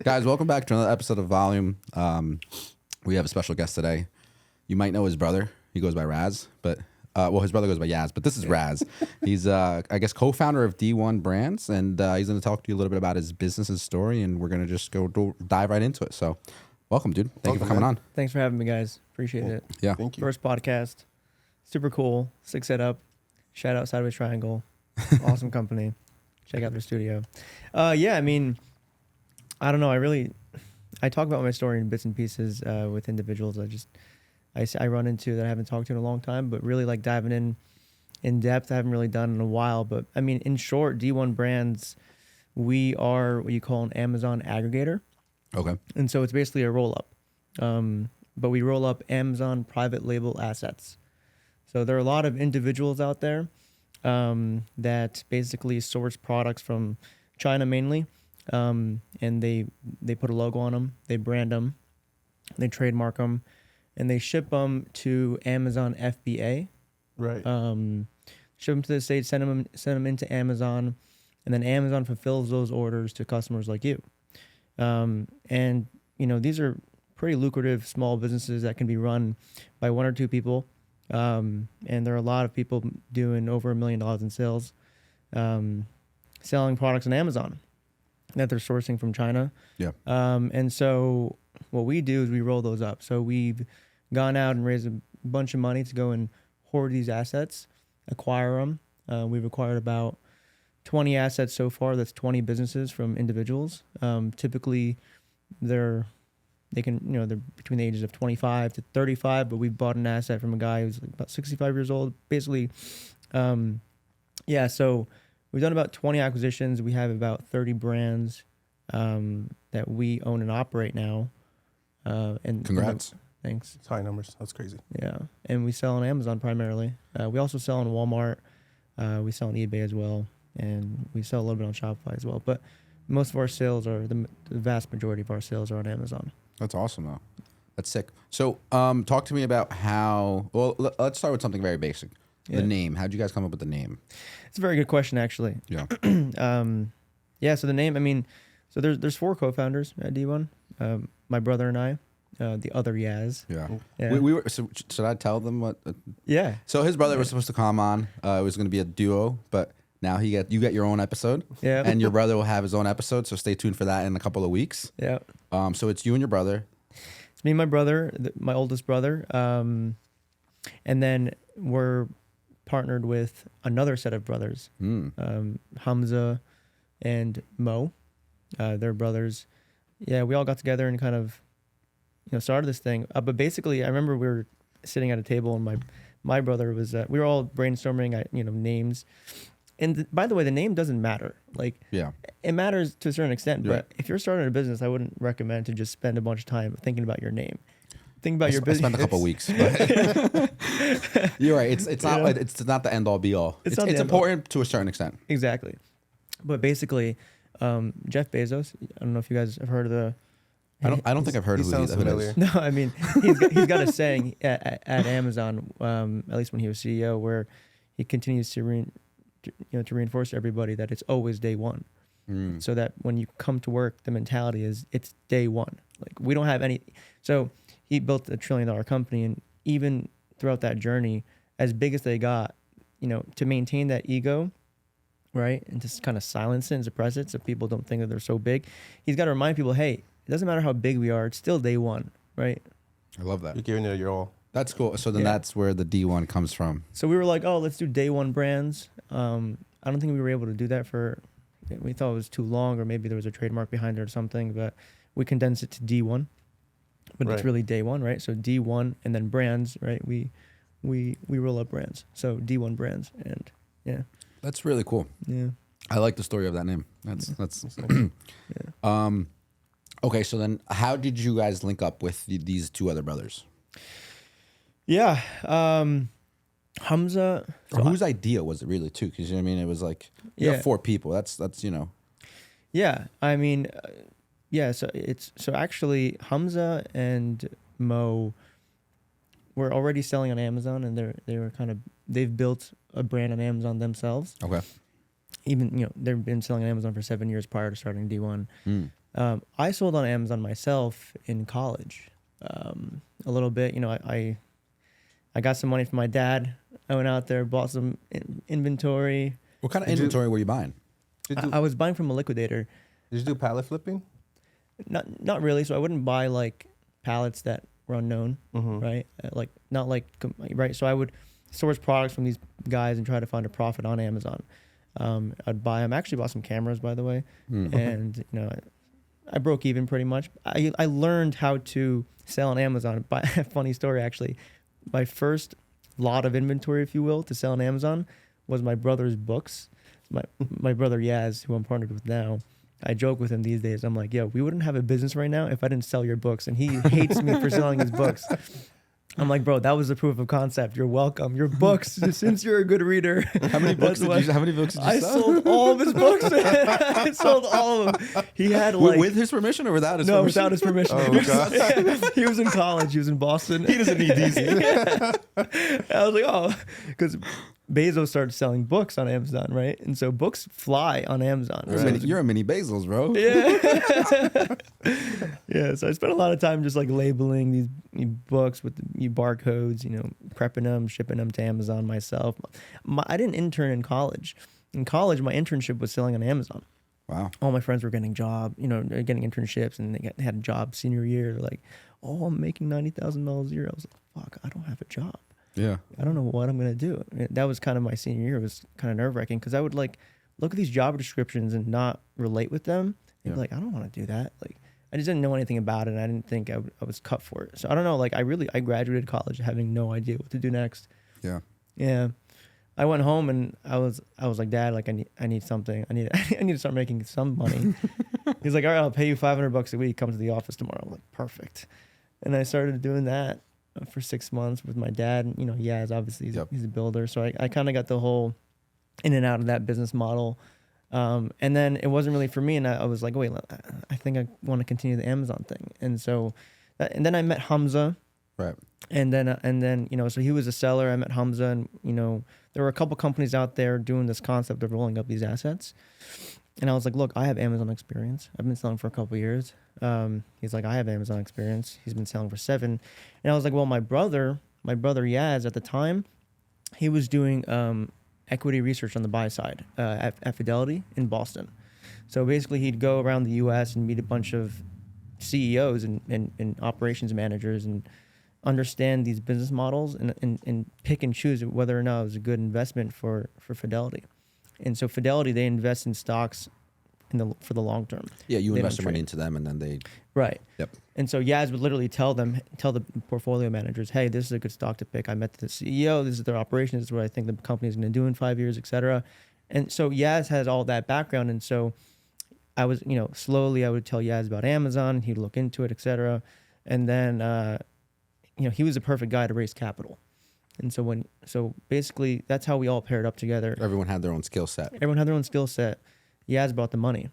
Guys, welcome back to another episode of Volume. We have a special guest today. You might know his brother. He goes by Raz, but his brother goes by Yaz, but this is Raz. He's, I guess, co-founder of D1 Brands, and he's going to talk to you a little bit about his business and story, and we're going to just dive right into it. So, welcome, dude. Thank you for coming on. Thanks for having me, guys. Appreciate it. Yeah. Thank you. First podcast. Super cool. Sick setup. Shout out Sideways Triangle. Awesome company. Check out their studio. Yeah, I mean, I don't know. I talk about my story in bits and pieces with individuals. I run into that I haven't talked to in a long time, but really like diving in depth, I haven't really done in a while. But I mean, in short, D1 Brands, we are what you call an Amazon aggregator. Okay. And so it's basically a roll up. But we roll up Amazon private label assets. So there are a lot of individuals out there that basically source products from China mainly. And they put a logo on them, they brand them, they trademark them, and they ship them to Amazon FBA. Right. Ship them to the States, send them into Amazon, and then Amazon fulfills those orders to customers like you. And you know, these are pretty lucrative small businesses that can be run by one or two people. And there are a lot of people doing over $1 million in sales, selling products on Amazon that they're sourcing from China. Yeah. And so what we do is we roll those up. So we've gone out and raised a bunch of money to go and hoard these assets, acquire them. We've acquired about 20 assets so far. That's 20 businesses from individuals. Typically, they're between the ages of 25 to 35, but we bought an asset from a guy who's like about 65 years old. Basically, so we've done about 20 acquisitions. We have about 30 brands that we own and operate now. And Congrats. Thanks. It's high numbers. That's crazy. Yeah, and we sell on Amazon primarily. We also sell on Walmart. We sell on eBay as well, and we sell a little bit on Shopify as well. But most of our sales the vast majority of our sales are on Amazon. That's awesome, though. That's sick. So, talk to me about how. Well, let's start with something very basic. The name. How'd you guys come up with the name? It's a very good question, actually. Yeah. So the name. I mean, so there's 4 co-founders at D1. My brother and I, the other Yaz. Yeah. Yeah. We were. So should I tell them what? Yeah. So his brother was supposed to come on. It was going to be a duo, but now you get your own episode. Yeah. And your brother will have his own episode. So stay tuned for that in a couple of weeks. Yeah. So it's you and your brother. It's me and my brother, my oldest brother. And then we're partnered with another set of brothers, Hamza and Mo. They're brothers. Yeah, we all got together and kind of, started this thing. But basically, I remember we were sitting at a table, and my brother was. We were all brainstorming, names. And by the way, the name doesn't matter. Like, Yeah. it matters to a certain extent. Yeah. But if you're starting a business, I wouldn't recommend to just spend a bunch of time thinking about your name. Think about your business. I spent a couple of weeks. But you're right. It's not. It's not the end all be all. It's important to a certain extent. Exactly. But basically, Jeff Bezos. I don't know if you guys have heard of the. I don't think I've heard of who he is. No, I mean he's got a saying at Amazon, at least when he was CEO, where he continues to reinforce to everybody that it's always day one, so that when you come to work, the mentality is it's day one. Like, we don't have any. So he built a $1 trillion company, and even throughout that journey, as big as they got, to maintain that ego, right, and just kind of silence it and suppress it so people don't think that they're so big. He's got to remind people, hey, it doesn't matter how big we are, it's still day one, right? I love that. You're giving it your all. That's cool. So then that's where the D1 comes from. So we were like, oh, let's do day one brands. I don't think we were able to do that we thought it was too long, or maybe there was a trademark behind it or something, but we condensed it to D1. But it's really day one, right? So D1 and then brands, right? We roll up brands. So D1 brands, and yeah. That's really cool. Yeah. I like the story of that name. That's yeah. Okay, so then how did you guys link up with these 2 other brothers? Yeah. Hamza. Or whose idea was it really too? Because, it was like, you have 4 people. That's. Yeah. I mean, So actually Hamza and Mo were already selling on Amazon, and they've built a brand on Amazon themselves. Okay. Even, they've been selling on Amazon for 7 years prior to starting D1. I sold on Amazon myself in college, a little bit. You know, I got some money from my dad. I went out there, bought some inventory. What kind of inventory were you buying? I was buying from a liquidator. Did you do pallet flipping? Not really. So I wouldn't buy like pallets that were unknown, right? Right. So I would source products from these guys and try to find a profit on Amazon. I'd buy them. I actually bought some cameras, by the way, and you know, I broke even pretty much. I learned how to sell on Amazon. By a funny story, actually, my first lot of inventory, if you will, to sell on Amazon was my brother's books. My brother Yaz, who I'm partnered with now. I joke with him these days. I'm like, yo, we wouldn't have a business right now if I didn't sell your books. And he hates me for selling his books. I'm like, bro, that was the proof of concept. You're welcome. Your books, since you're a good reader. How many books did you sell? I sold all of his books. I sold all of them. He had like with his permission or without his no, permission? without his permission. Oh, God. He was in college. He was in Boston. He doesn't need these. I was like, oh, because Bezos started selling books on Amazon, right? And so books fly on Amazon. You're a mini Bezos, bro. Yeah. Yeah. So I spent a lot of time just like labeling these books with the barcodes, you know, prepping them, shipping them to Amazon myself. I didn't intern in college. In college, my internship was selling on Amazon. Wow. All my friends were getting getting internships, and they had a job senior year. They're like, oh, I'm making $90,000 a year. I was like, fuck, I don't have a job. Yeah. I don't know what I'm going to do. That was kind of my senior year. It was kind of nerve wracking because I would like look at these job descriptions and not relate with them. And be like, I don't want to do that. Like, I just didn't know anything about it. And I didn't think I was cut for it. So I don't know. Like, I graduated college having no idea what to do next. Yeah. Yeah. I went home and I was like, Dad, like I need something. I need to start making some money. He's like, all right, I'll pay you $500 a week. Come to the office tomorrow. I'm like, perfect. And I started doing that for 6 months with my dad. You know, obviously he's a builder. So I kind of got the whole in and out of that business model. And then it wasn't really for me. And I was like, wait, I think I want to continue the Amazon thing. And so, and then I met Hamza. Right. And then, you know, so he was a seller. I met Hamza, and, you know, there were a couple companies out there doing this concept of rolling up these assets. And I was like, look, I have Amazon experience. I've been selling for a couple of years. He's like, I have Amazon experience. He's been selling for 7. And I was like, well, my brother Yaz at the time, he was doing equity research on the buy side at Fidelity in Boston. So basically he'd go around the US and meet a bunch of CEOs and operations managers and understand these business models and pick and choose whether or not it was a good investment for Fidelity. And so Fidelity, they invest in stocks for the long term. Yeah, you They invest don't your money trade. into them and then they... Right. Yep. And so Yaz would literally tell the portfolio managers, hey, this is a good stock to pick. I met the CEO. This is their operations. This is what I think the company is going to do in 5 years, et cetera. And so Yaz has all that background. And so I was, you know, slowly I would tell Yaz about Amazon. He'd look into it, et cetera. And then, you know, he was a perfect guy to raise capital. And so basically that's how we all paired up together. Everyone had their own skill set. Everyone had their own skill set. Yaz brought the money,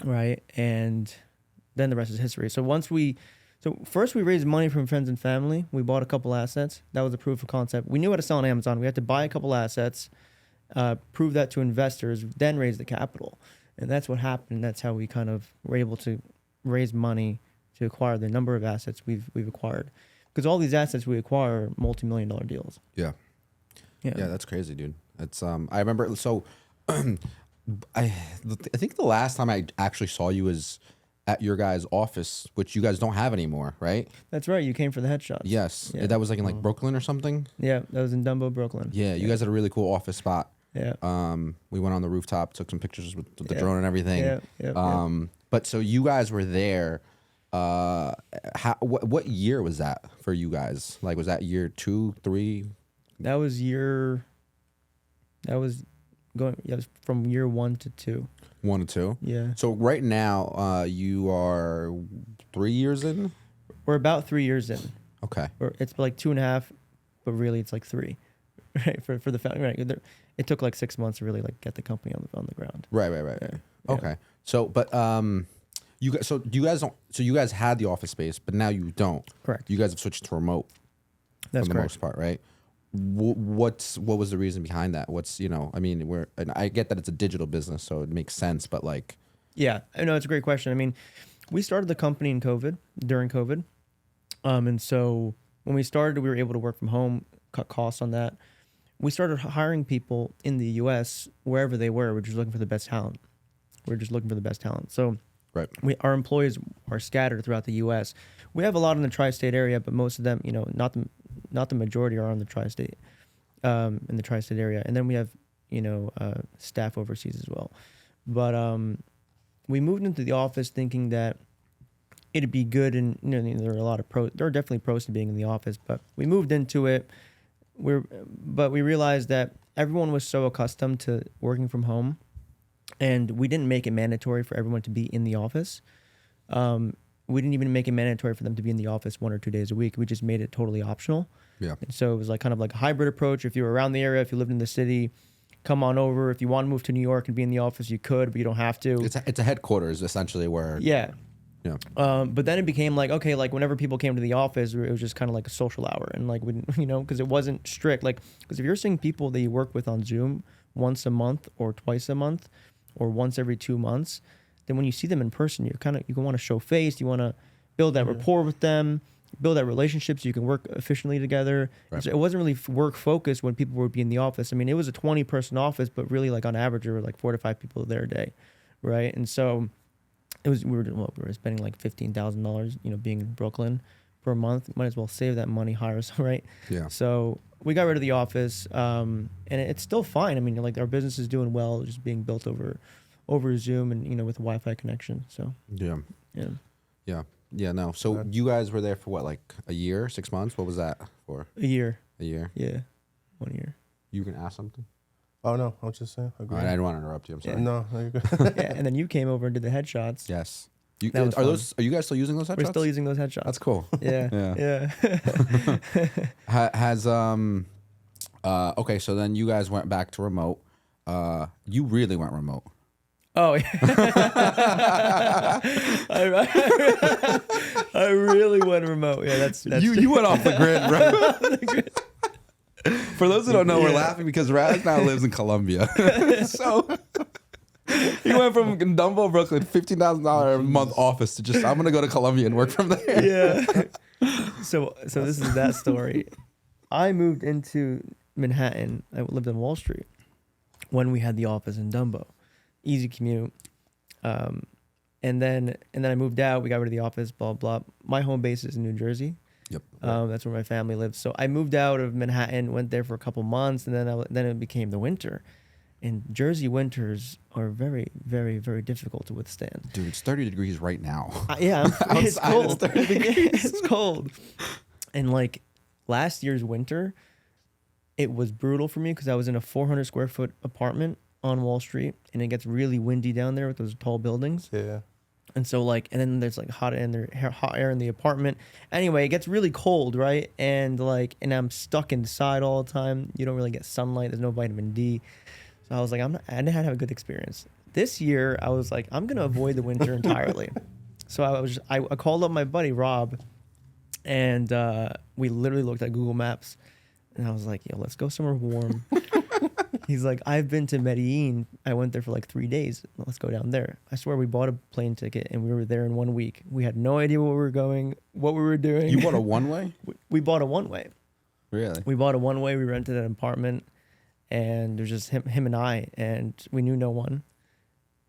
right? And then the rest is history. So first we raised money from friends and family. We bought a couple assets. That was a proof of concept. We knew how to sell on Amazon. We had to buy a couple assets, prove that to investors, then raise the capital. And that's what happened. That's how we kind of were able to raise money to acquire the number of assets we've acquired. Because all these assets we acquire are multi-million-dollar deals. Yeah. Yeah, that's crazy, dude. It's I remember, so I think the last time I actually saw you was at your guys' office, which you guys don't have anymore, right? That's right. You came for the headshots. Yes. Yeah. That was like in like Brooklyn or something. Yeah, that was in Dumbo, Brooklyn. Yeah, you guys had a really cool office spot. Yeah. We went on the rooftop, took some pictures with the drone and everything. Yeah. But so you guys were there. What year was that for you guys? Like, was that year 2, 3? That was from year 1 to 2. 1 to 2. Yeah. So right now, you are 3 years in. We're about 3 years in. Okay. It's like 2.5, but really it's like 3, right? For the family, right? It took like 6 months to really like get the company on the ground. Right. Yeah. Okay. So, but you guys had the office space, but now you don't. Correct. You guys have switched to remote. That's for the correct. most part, right? What was the reason behind that? And I get that it's a digital business, so it makes sense, but like, Yeah, I know it's a great question. I mean, we started the company during COVID, and so when we started, we were able to work from home, cut costs on that. We started hiring people in the U.S. wherever they were. We're just looking for the best talent. So Right. our employees are scattered throughout the U.S. We have a lot in the tri-state area, but most of them, not the majority are on the tri-state, in the tri-state area. And then we have, staff overseas as well. But we moved into the office thinking that it'd be good, and there are a lot of pros. There are definitely pros to being in the office, but we moved into it. But we realized that everyone was so accustomed to working from home, and we didn't make it mandatory for everyone to be in the office. We didn't even make it mandatory for them to be in the office 1 or 2 days a week. We just made it totally optional. Yeah. And so it was kind of like a hybrid approach. If you were around the area, if you lived in the city, come on over. If you want to move to New York and be in the office, you could, but you don't have to. It's a headquarters essentially where. Yeah. Yeah. But then it became like, okay, like whenever people came to the office, it was just kind of like a social hour. And like, because it wasn't strict. Like, because if you're seeing people that you work with on Zoom once a month or twice a month or once every 2 months, then when you see them in person, you want to show face. You want to build that rapport with them, build that relationship so you can work efficiently together. Right. So it wasn't really work focused when people would be in the office. I mean, it was a 20-person office, but really like on average, there were like 4 to 5 people there a day. Right. And so we were spending like $15,000, being in Brooklyn per month. Might as well save that money, hire us, right? Yeah. So we got rid of the office, and it's still fine. I mean, like our business is doing well, just being built over Zoom and with a Wi-Fi connection. So Yeah. yeah. Yeah. Yeah. No. So you guys were there for what, like a year, 6 months? What was that for? A year. A year. Yeah. 1 year. You can ask something. Oh no, I was just saying. I didn't want to interrupt you. I'm sorry. No, you're good. Yeah, and then you came over and did the headshots. Yes. That was fun. Are you guys still using those headshots? We're still using those headshots. That's cool. Yeah. Yeah. Yeah. Has okay, so then you guys went back to remote. You really went remote. Oh, yeah. I really went remote. Yeah, that's you went off the grid, right? For those who don't know, we're laughing because Raz now lives in Colombia. So he went from Dumbo, Brooklyn, $15,000 a month office to just, I'm going to go to Colombia and work from there. Yeah. So this is that story. I moved into Manhattan. I lived on Wall Street when we had the office in Dumbo. Easy commute. And then I moved out. We got rid of the office, blah, blah. My home base is in New Jersey. Yep. That's where my family lives. So I moved out of Manhattan, went there for a couple months, and then it became the winter. And Jersey winters are very, very, very difficult to withstand. Dude, it's 30 degrees right now. Yeah, it's Outside, cold. it's 30 degrees. It's cold. And like last year's winter, it was brutal for me because I was in a 400 square foot apartment on Wall Street, and it gets really windy down there with those tall buildings. Yeah. And so and then there's like hot air in the apartment. Anyway, it gets really cold, right? And I'm stuck inside all the time. You don't really get sunlight. There's no vitamin D. So I was like, I didn't have a good experience. This year, I was like, I'm gonna avoid the winter entirely. So I called up my buddy Rob, and we literally looked at Google Maps, and I was like, yo, let's go somewhere warm. He's like, I've been to Medellin. I went there for like 3 days. Let's go down there. I swear we bought a plane ticket and we were there in 1 week. We had no idea where we were going, what we were doing. You bought a one-way? We bought a one-way. Really? We bought a one-way. We rented an apartment, and there's just him and I, and we knew no one.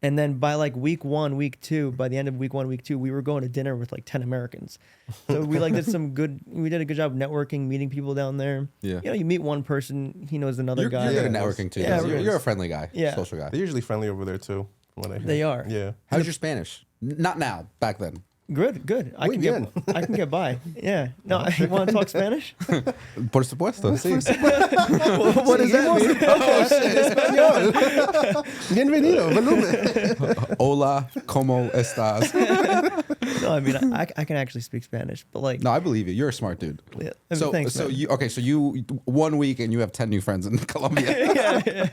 And then by like week 1, week 2, by the end of week 1, week 2, we were going to dinner with like 10 Americans. So we did a good job networking, meeting people down there. Yeah. You meet one person, he knows another guy. You're good at networking too. Yeah, You're a friendly guy. Yeah. Social guy. They're usually friendly over there too. From what I hear. They are. Yeah. How's your Spanish? Not now, back then. Good. I Muy can get by. Yeah. No, you want to talk Spanish? Por supuesto. Sí. What does that mean? Español. Bienvenido. Volumen. Hola, ¿cómo estás? No, I mean I can actually speak Spanish, but like No, I believe you. You're a smart dude. yeah, So, thanks, man. you 1 week and you have 10 new friends in Colombia. yeah.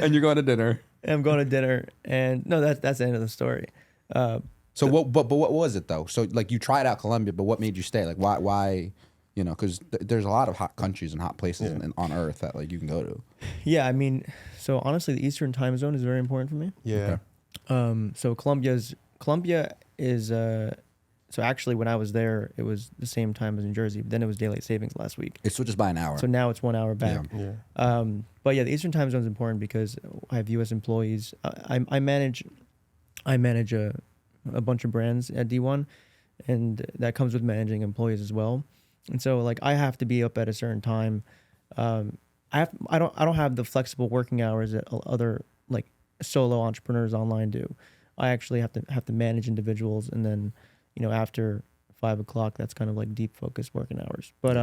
And you're going to dinner. I'm going to dinner, and no, that's the end of the story. So what was it though? So like you tried out Colombia, but what made you stay? Like why because there's a lot of hot countries and hot places on Earth that like you can go to. Yeah, I mean, so honestly, the Eastern time zone is very important for me. Yeah. So Colombia is so actually when I was there, it was the same time as in Jersey, but then it was daylight savings last week. It switches by an hour. So now it's 1 hour back. Yeah. But yeah, the Eastern time zone is important because I have U.S. employees. I manage a bunch of brands at D1, and that comes with managing employees as well. And so like I have to be up at a certain time. I don't have the flexible working hours that other like solo entrepreneurs online do. I actually have to manage individuals, and then after 5 o'clock, that's kind of like deep focus working hours. But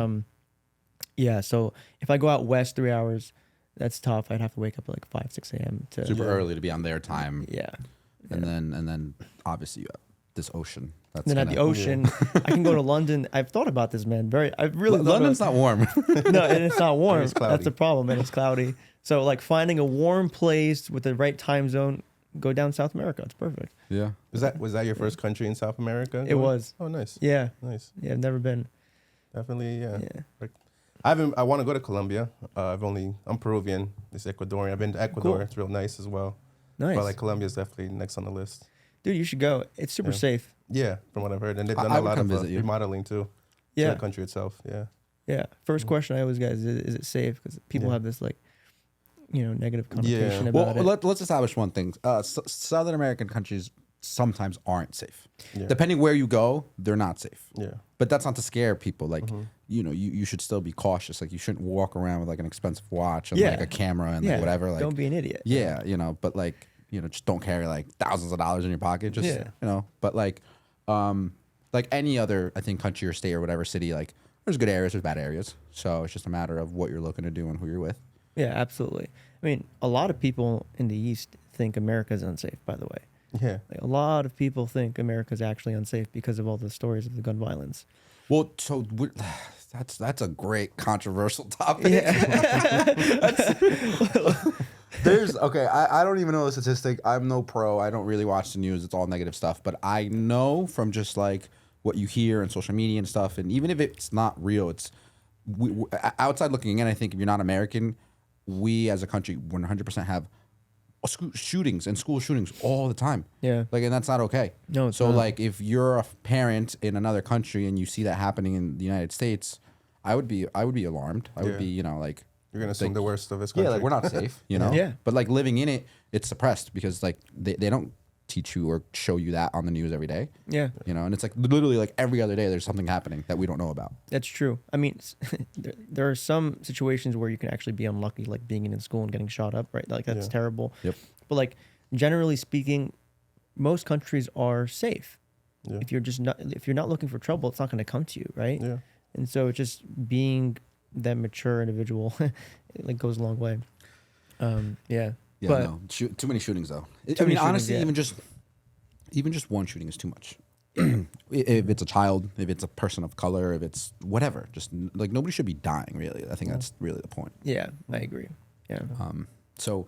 yeah. So if I go out west 3 hours, that's tough. I'd have to wake up at like 5, 6 a.m. to Super early to be on their time. Yeah. And then obviously you have this ocean. That's Then at the ocean, I can go to London. I've thought about this, man. I've really London's not warm. no, and it's not warm. It's cloudy. That's the problem, and it's cloudy. So like finding a warm place with the right time zone, go down South America. It's perfect. Yeah. Was that your first country in South America? It was. Oh, nice. Yeah. Nice. Yeah, I've never been. Definitely. Yeah. Yeah. Like, I want to go to Colombia. I'm Peruvian. It's Ecuadorian. I've been to Ecuador. Cool. It's real nice as well. Nice. But like Colombia is definitely next on the list. Dude, you should go. It's super Yeah. safe. Yeah, from what I've heard, and they've done I a would lot come of visit you. remodeling too. To Yeah. the country itself. Yeah. Yeah. First question I always get is it safe? Because people Yeah. have this like, negative connotation about Well, it. let's establish one thing. Southern American countries sometimes aren't safe. Yeah. Depending where you go, they're not safe. Yeah. But that's not to scare people. Like, you should still be cautious. Like, you shouldn't walk around with like an expensive watch and Yeah. like a camera and Yeah. like whatever. Like, Don't be an idiot. yeah, but like, just don't carry like thousands of dollars in your pocket. Just, Yeah. but like any other, I think, country or state or whatever city, like there's good areas, there's bad areas. So it's just a matter of what you're looking to do and who you're with. Yeah, absolutely. I mean, a lot of people in the East think America's unsafe, by the way. Yeah. Like, a lot of people think America's actually unsafe because of all the stories of the gun violence. Well, so that's a great controversial topic. There's I don't even know the statistic. I'm no pro. I don't really watch the news. It's all negative stuff. But I know from just like what you hear on social media and stuff, and even if it's not real, it's outside looking in. I think if you're not American, we as a country 100% have shootings and school shootings all the time. Yeah. Like, and that's not okay. No, it's so not. like if you're a parent in another country and you see that happening in the United States, I would be alarmed. I would Yeah. be, like, You're gonna assume the worst of this yeah, country. like we're not safe, Yeah. But like living in it, it's suppressed because like they don't teach you or show you that on the news every day. Yeah, And it's like literally like every other day there's something happening that we don't know about. that's true. I mean, there are some situations where you can actually be unlucky, like being in school and getting shot up, right? Like that's Yeah. terrible. Yep. But like generally speaking, most countries are safe. Yeah. If you're not looking for trouble, it's not going to come to you, right? Yeah. And so it's just being that mature individual, it like goes a long way. Yeah. Yeah, But- no, too many shootings though. Too many honestly, shootings, even just one shooting is too much. If it's a child, if it's a person of color, if it's whatever, just like nobody should be dying. Really, I think that's really the point. Yeah, I agree. Yeah. So,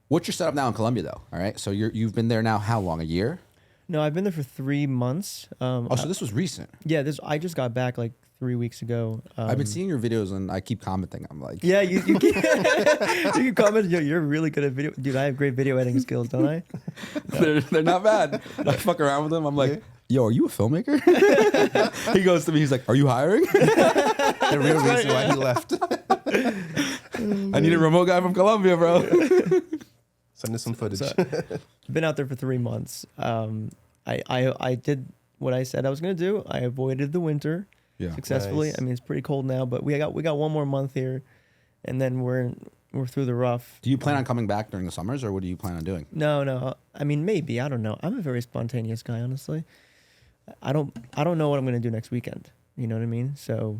what's your setup now in Colombia though? All right, so you've been there now how long? A year? No, I've been there for 3 months. Oh, so this was recent. Yeah, I just got back like 3 weeks ago. I've been seeing your videos and I keep commenting. I'm like, Yeah, you keep, you can comment. You're really good at video, dude. I have great video editing skills, don't I? they're not bad. I fuck around with them. I'm like, yo, are you a filmmaker? He goes to me, he's like, are you hiring? The real reason why he left. I need a remote guy from Colombia, bro. Send us some footage. Been out there for 3 months. I did what I said I was gonna do. I avoided the winter successfully. Nice. I mean, it's pretty cold now, but we got 1 more month here, and then we're through the rough. Do you plan on coming back during the summers, or what do you plan on doing? No. I mean, maybe. I don't know. I'm a very spontaneous guy, honestly. I don't know what I'm gonna do next weekend. You know what I mean? So,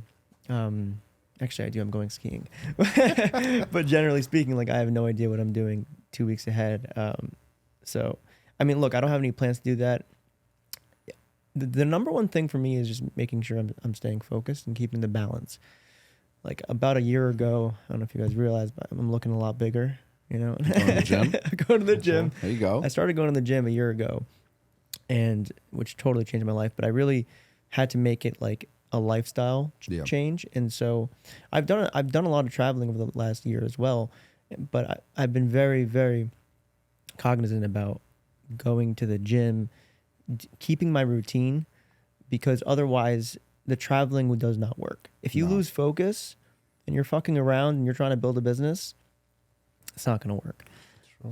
actually, I do. I'm going skiing, but generally speaking, like I have no idea what I'm doing 2 weeks ahead. So, I mean, look, I don't have any plans to do that. The number one thing for me is just making sure I'm staying focused and keeping the balance. Like about a year ago, I don't know if you guys realize, but I'm looking a lot bigger. Going to the gym? Going to the gym. There you go. I started going to the gym a year ago, and which totally changed my life. But I really had to make it like a lifestyle change, and so I've done a lot of traveling over the last year as well. But I've been very, very cognizant about going to the gym, keeping my routine, because otherwise the traveling does not work. If you lose focus and you're fucking around and you're trying to build a business, it's not going to work.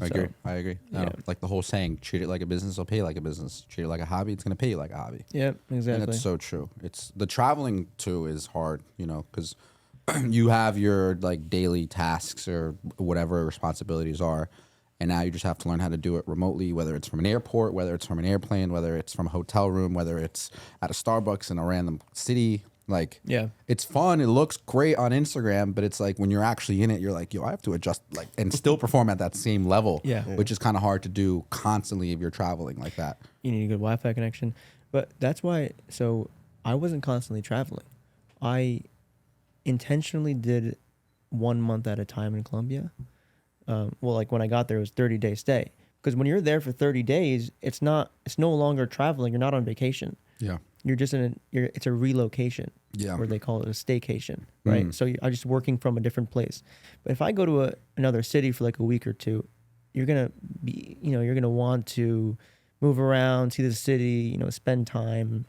I agree. Yeah. Like the whole saying, treat it like a business, it'll pay you like a business. Treat it like a hobby, it's going to pay you like a hobby. Yeah, exactly. And it's so true. It's the traveling too is hard, because you have your like daily tasks or whatever responsibilities are, and now you just have to learn how to do it remotely, whether it's from an airport, whether it's from an airplane, whether it's from a hotel room, whether it's at a Starbucks in a random city. Like, Yeah. it's fun. It looks great on Instagram, but it's like when you're actually in it, you're like, yo, I have to adjust like and still perform at that same level. Yeah. Which is kind of hard to do constantly if you're traveling like that. You need a good Wi-Fi connection. But that's why, so I wasn't constantly traveling. I intentionally did 1 month at a time in Colombia. Well, like when I got there, it was 30-day stay. Because when you're there for 30 days, it's no longer traveling. You're not on vacation. Yeah. You're just it's a relocation. Yeah. Or they call it a staycation, right? So I'm just working from a different place. But if I go to another city for like a week or two, you're gonna be, you're gonna want to move around, see the city, spend time,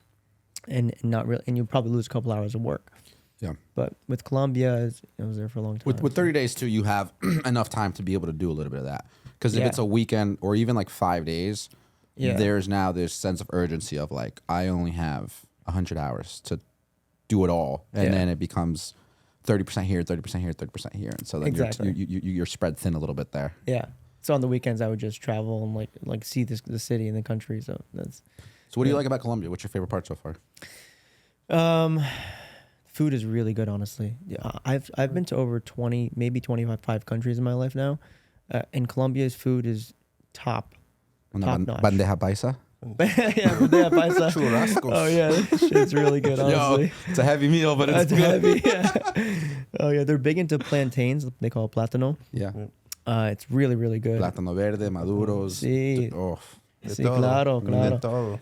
and not really, and you'll probably lose a couple hours of work. Yeah. But with Colombia, I was there for a long time. With 30 days too, you have enough time to be able to do a little bit of that. Because if Yeah. it's a weekend or even like 5 days, Yeah. there's now this sense of urgency of like, I only have 100 hours to do it all. And Yeah. then it becomes 30% here, 30% here, 30% here. And so then Exactly. you're spread thin a little bit there. Yeah. So on the weekends, I would just travel and like see the city and the country. So that's. So what do you like about Colombia? What's your favorite part so far? Food is really good, honestly. Yeah, I've been to over 20, maybe 25 countries in my life now, and Colombia's food is top notch. Bandeja paisa? Yeah, bandeja paisa. Churrascos. Oh yeah, that shit's really good, honestly. Yo, it's a heavy meal, but it's It's good. heavy. Yeah. Oh yeah, they're big into plantains. They call it plátano. Yeah. It's really, really good. Plátano verde, maduros. Sí. Oh. De Sí, todo. claro, claro. De todo.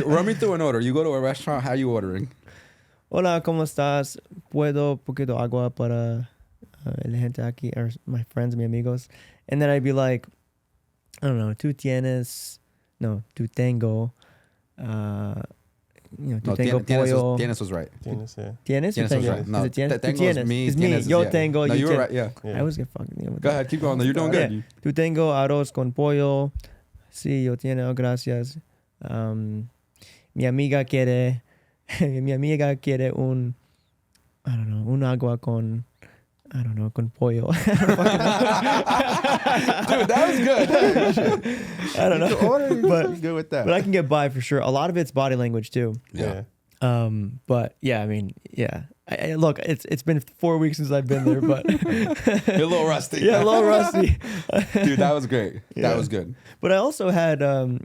Run me through an order. You go to a restaurant, how are you ordering? Hola, ¿cómo estás? ¿Puedo poquito agua para la gente aquí, or my friends, mis amigos? And then I'd be like, I don't know, tú tengo, tú tengo pollo. Tienes was right. Tienes, yeah. ¿Tienes? Tienes was right. No, Is it tienes? Tú tengo is tienes. me. It's Tienes me. is Yo yeah. tengo. No, you you were tien- right. Yeah. Yeah. I always get fucking. Go ahead. Keep going. No, you're doing Yeah. good. Tú tengo arroz con pollo. Sí, yo tengo, gracias. Mi amiga quiere un agua con, I don't know, con pollo. Dude, that was good. I don't You know. can order, you're But- good with that. But I can get by for sure. A lot of it's body language too. yeah. But yeah, I mean, yeah. I look, it's been 4 weeks since I've been there, but You're a little rusty. yeah, a little rusty. Dude, that was great. Yeah. That was good. But I also had,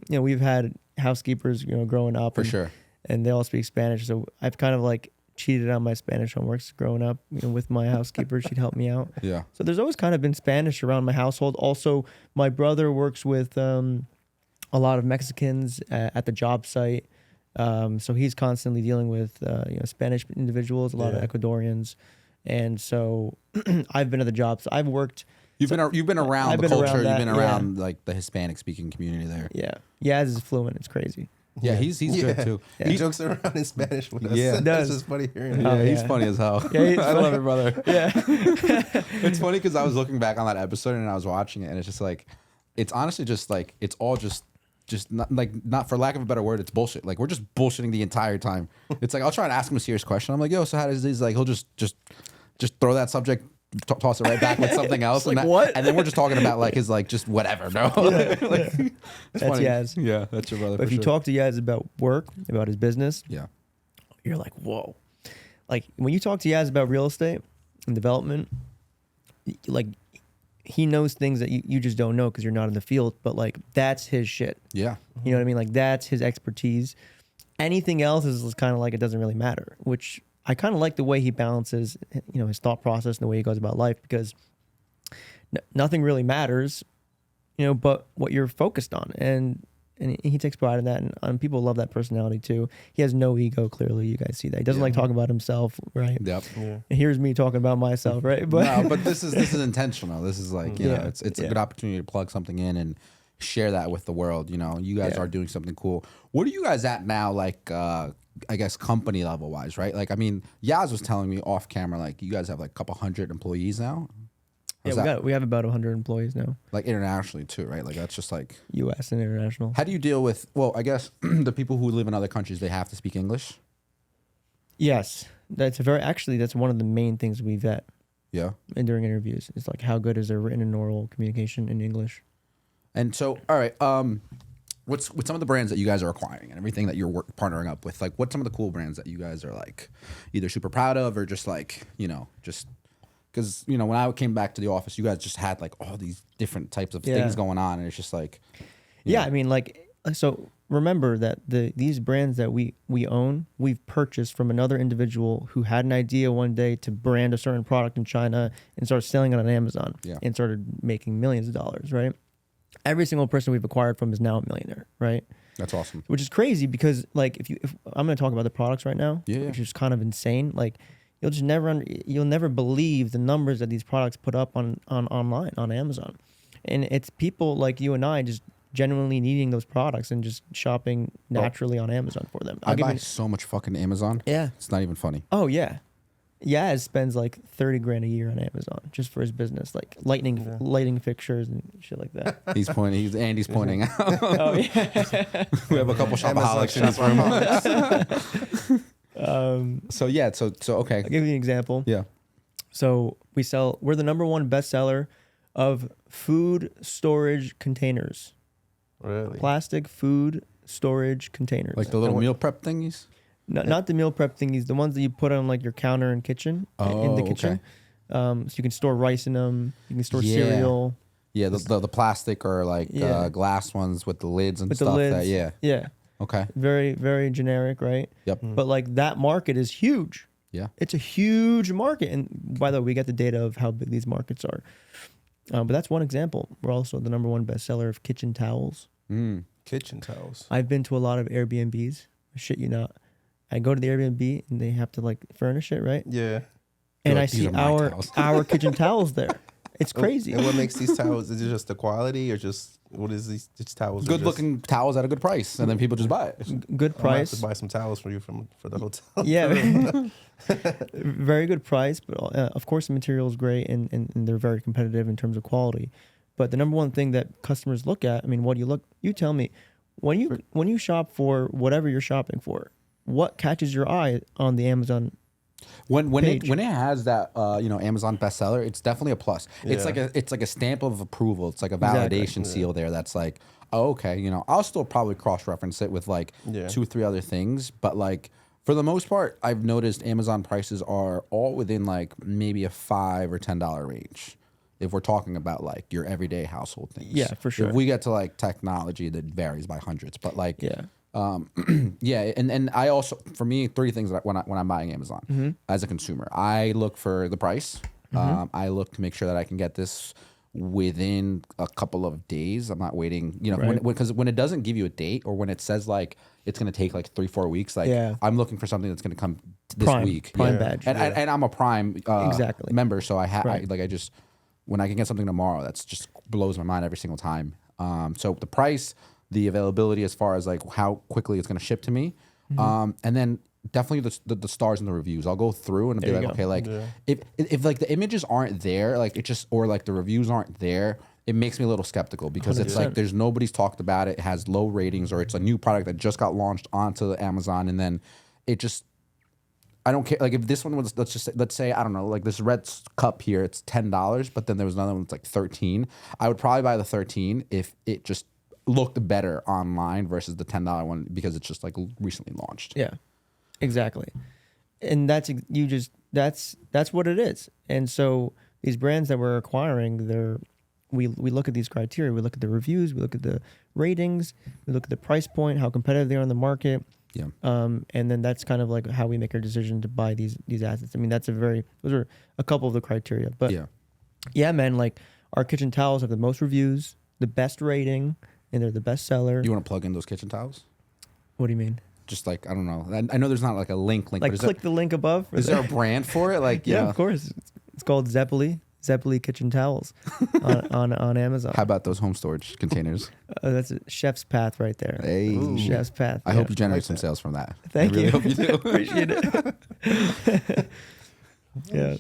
we've had housekeepers, growing up. For and, sure. And they all speak Spanish. So I've kind of like cheated on my Spanish homeworks growing up, with my housekeeper. She'd help me out. Yeah. So there's always kind of been Spanish around my household. Also, my brother works with a lot of Mexicans at the job site. So he's constantly dealing with Spanish individuals, a lot of Yeah. Ecuadorians. And so I've been at the job. So I've worked. You've been around I've the been culture. around that, You've been yeah. around like the Hispanic speaking community there. Yeah. Yaz is fluent. It's crazy. Yeah, he's good too. Yeah. He jokes around in Spanish with us. Yeah. That's Does. just funny hearing Yeah, it. Oh, he's yeah. funny as hell. Yeah, he's I love funny. it, brother. Yeah. It's funny because I was looking back on that episode and I was watching it, and it's just like, it's honestly just like, it's all just not for lack of a better word, it's bullshit. Like we're just bullshitting the entire time. It's like I'll try and ask him a serious question. I'm like, yo, so how does this? Like he'll just throw that subject, toss it right back with something else. Like, and what? And then we're just talking about like his like just whatever, bro. Like, it's That's funny. Yaz. Yeah, that's your brother. But if you talk to Yaz about work, about his business, yeah, you're like, whoa. Like when you talk to Yaz about real estate and development, like he knows things that you just don't know because you're not in the field, but like that's his shit. yeah, You know what I mean? Like that's his expertise. Anything else is kind of like it doesn't really matter, which I kind of like the way he balances, his thought process and the way he goes about life, because nothing really matters, but what you're focused on. And he takes pride in that, and people love that personality too. He has no ego, clearly. You guys see that. He doesn't like talking about himself, right? yep. Yeah. And here's me talking about myself, right? But No, but this is intentional. This is like, Yeah. it's a Yeah. good opportunity to plug something in and share that with the world. You know, you guys Yeah. are doing something cool. What are you guys at now? Like, I guess company level wise, right? Like, I mean, Yaz was telling me off camera, like you guys have like a couple hundred employees now. Yeah, we have about 100 employees now, Like internationally too, right? Like that's just like U.S. and international. how do you deal with? Well, I guess the people who live in other countries, they have to speak English. Yes, that's one of the main things we vet Yeah. and during interviews. It's like how good is their written and oral communication in English. And so, all right, what's some of the brands that you guys are acquiring and everything that you're partnering up with? Like, what's some of the cool brands that you guys are like either super proud of or just like, you know, just because, you know, when I came back to the office, you guys just had like all these different types of things going on. And it's just like, Yeah, I mean, like, so remember that these brands that we own, we've purchased from another individual who had an idea one day to brand a certain product in China and start selling it on Amazon and started making millions of dollars, right? Every single person we've acquired from is now a millionaire, right? That's awesome. Which is crazy because, like, if I'm going to talk about the products right now, which is kind of insane. Like, you'll just you'll never believe the numbers that these products put up on online on Amazon, and it's people like you and I just genuinely needing those products and just shopping naturally on Amazon for them. I buy so much fucking Amazon. Yeah, it's not even funny. Oh yeah. Yaz spends like 30 grand a year on Amazon just for his business, like lighting fixtures and shit like that. He's pointing. Andy's pointing out. Oh yeah. We have a couple shopaholics in this room. So yeah. So okay. I'll give you an example. Yeah. So we're the #1 bestseller of food storage containers. Really? Plastic food storage containers. Like the little meal prep thingies. Not the meal prep thingies, the ones that you put on like your counter and kitchen in the kitchen. Okay. So you can store rice in them. You can store cereal. Yeah, the plastic or like glass ones with the lids and With stuff. the lids. Yeah. Okay. Very, very generic, right? Yep. But like that market is huge. Yeah. It's a huge market. And by the way, we get the data of how big these markets are. But that's one example. We're also the #1 bestseller of kitchen towels. Kitchen towels. I've been to a lot of Airbnbs. I shit you not. I go to the Airbnb and they have to like furnish it, right? Yeah. And Like, I these see are my towels. our kitchen towels there. It's crazy. And what makes these towels? Is it just the quality, or just what is these towels? Good looking towels at a good price, and then people just buy it. Good I might have price. to buy some towels for you for the hotel. Yeah. Very good price, but of course the material is great and they're very competitive in terms of quality. But the #1 thing that customers look at, I mean, what do you look? You tell me, when you shop for whatever you're shopping for, what catches your eye on the Amazon? When page? it has that Amazon bestseller, it's definitely a plus. It's like a stamp of approval. It's like a validation seal there. That's like, oh, okay, I'll still probably cross reference it with like 2 or 3 other things, but like for the most part, I've noticed Amazon prices are all within like maybe a $5 or $10 range. If we're talking about like your everyday household things, Yeah, for sure. If we get to like technology, that varies by hundreds, but like and I also, for me, 3 things that when I'm buying Amazon as a consumer, I look for the price. I look to make sure that I can get this within a couple of days. I'm not waiting, because when it doesn't give you a date or when it says like it's going to take like 3-4 weeks, like I'm looking for something that's going to come this week. Prime badge. And I'm a Prime member, so I just when I can get something tomorrow, that's just blows my mind every single time. So the price, the availability as far as like how quickly it's going to ship to me, and then definitely the stars and the reviews. I'll go through and be like, okay, like if like the images aren't there, like it just, or like the reviews aren't there, it makes me a little skeptical because 100%. It's like there's nobody's talked about it. It has low ratings, or it's a new product that just got launched onto Amazon, and then it just. I don't care. Like if this one was, let's say, I don't know, like this red cup here, it's $10, but then there was another one that's like 13. I would probably buy the 13 if it just looked better online versus the $10 one because it's just like recently launched. Yeah, exactly. And that's what it is. And so these brands that we're acquiring, we look at these criteria. We look at the reviews. We look at the ratings. We look at the price point, how competitive they are in the market. Yeah. And then that's kind of like how we make our decision to buy these assets. I mean, those are a couple of the criteria. But yeah, man, like our kitchen towels have the most reviews, the best rating, and they're the best seller. You want to plug in those kitchen towels? What do you mean? Just like, I don't know. I know there's not like a link. Like click the link above. Is there a brand for it? Like, yeah, of course. It's called Zepoli. Zepoli kitchen towels on Amazon. How about those home storage containers? That's a chef's path right there. Hey. Ooh. Chef's path. I yeah. hope you generate like some that. sales from that. Thank I really you. hope you do. Appreciate it. Yeah.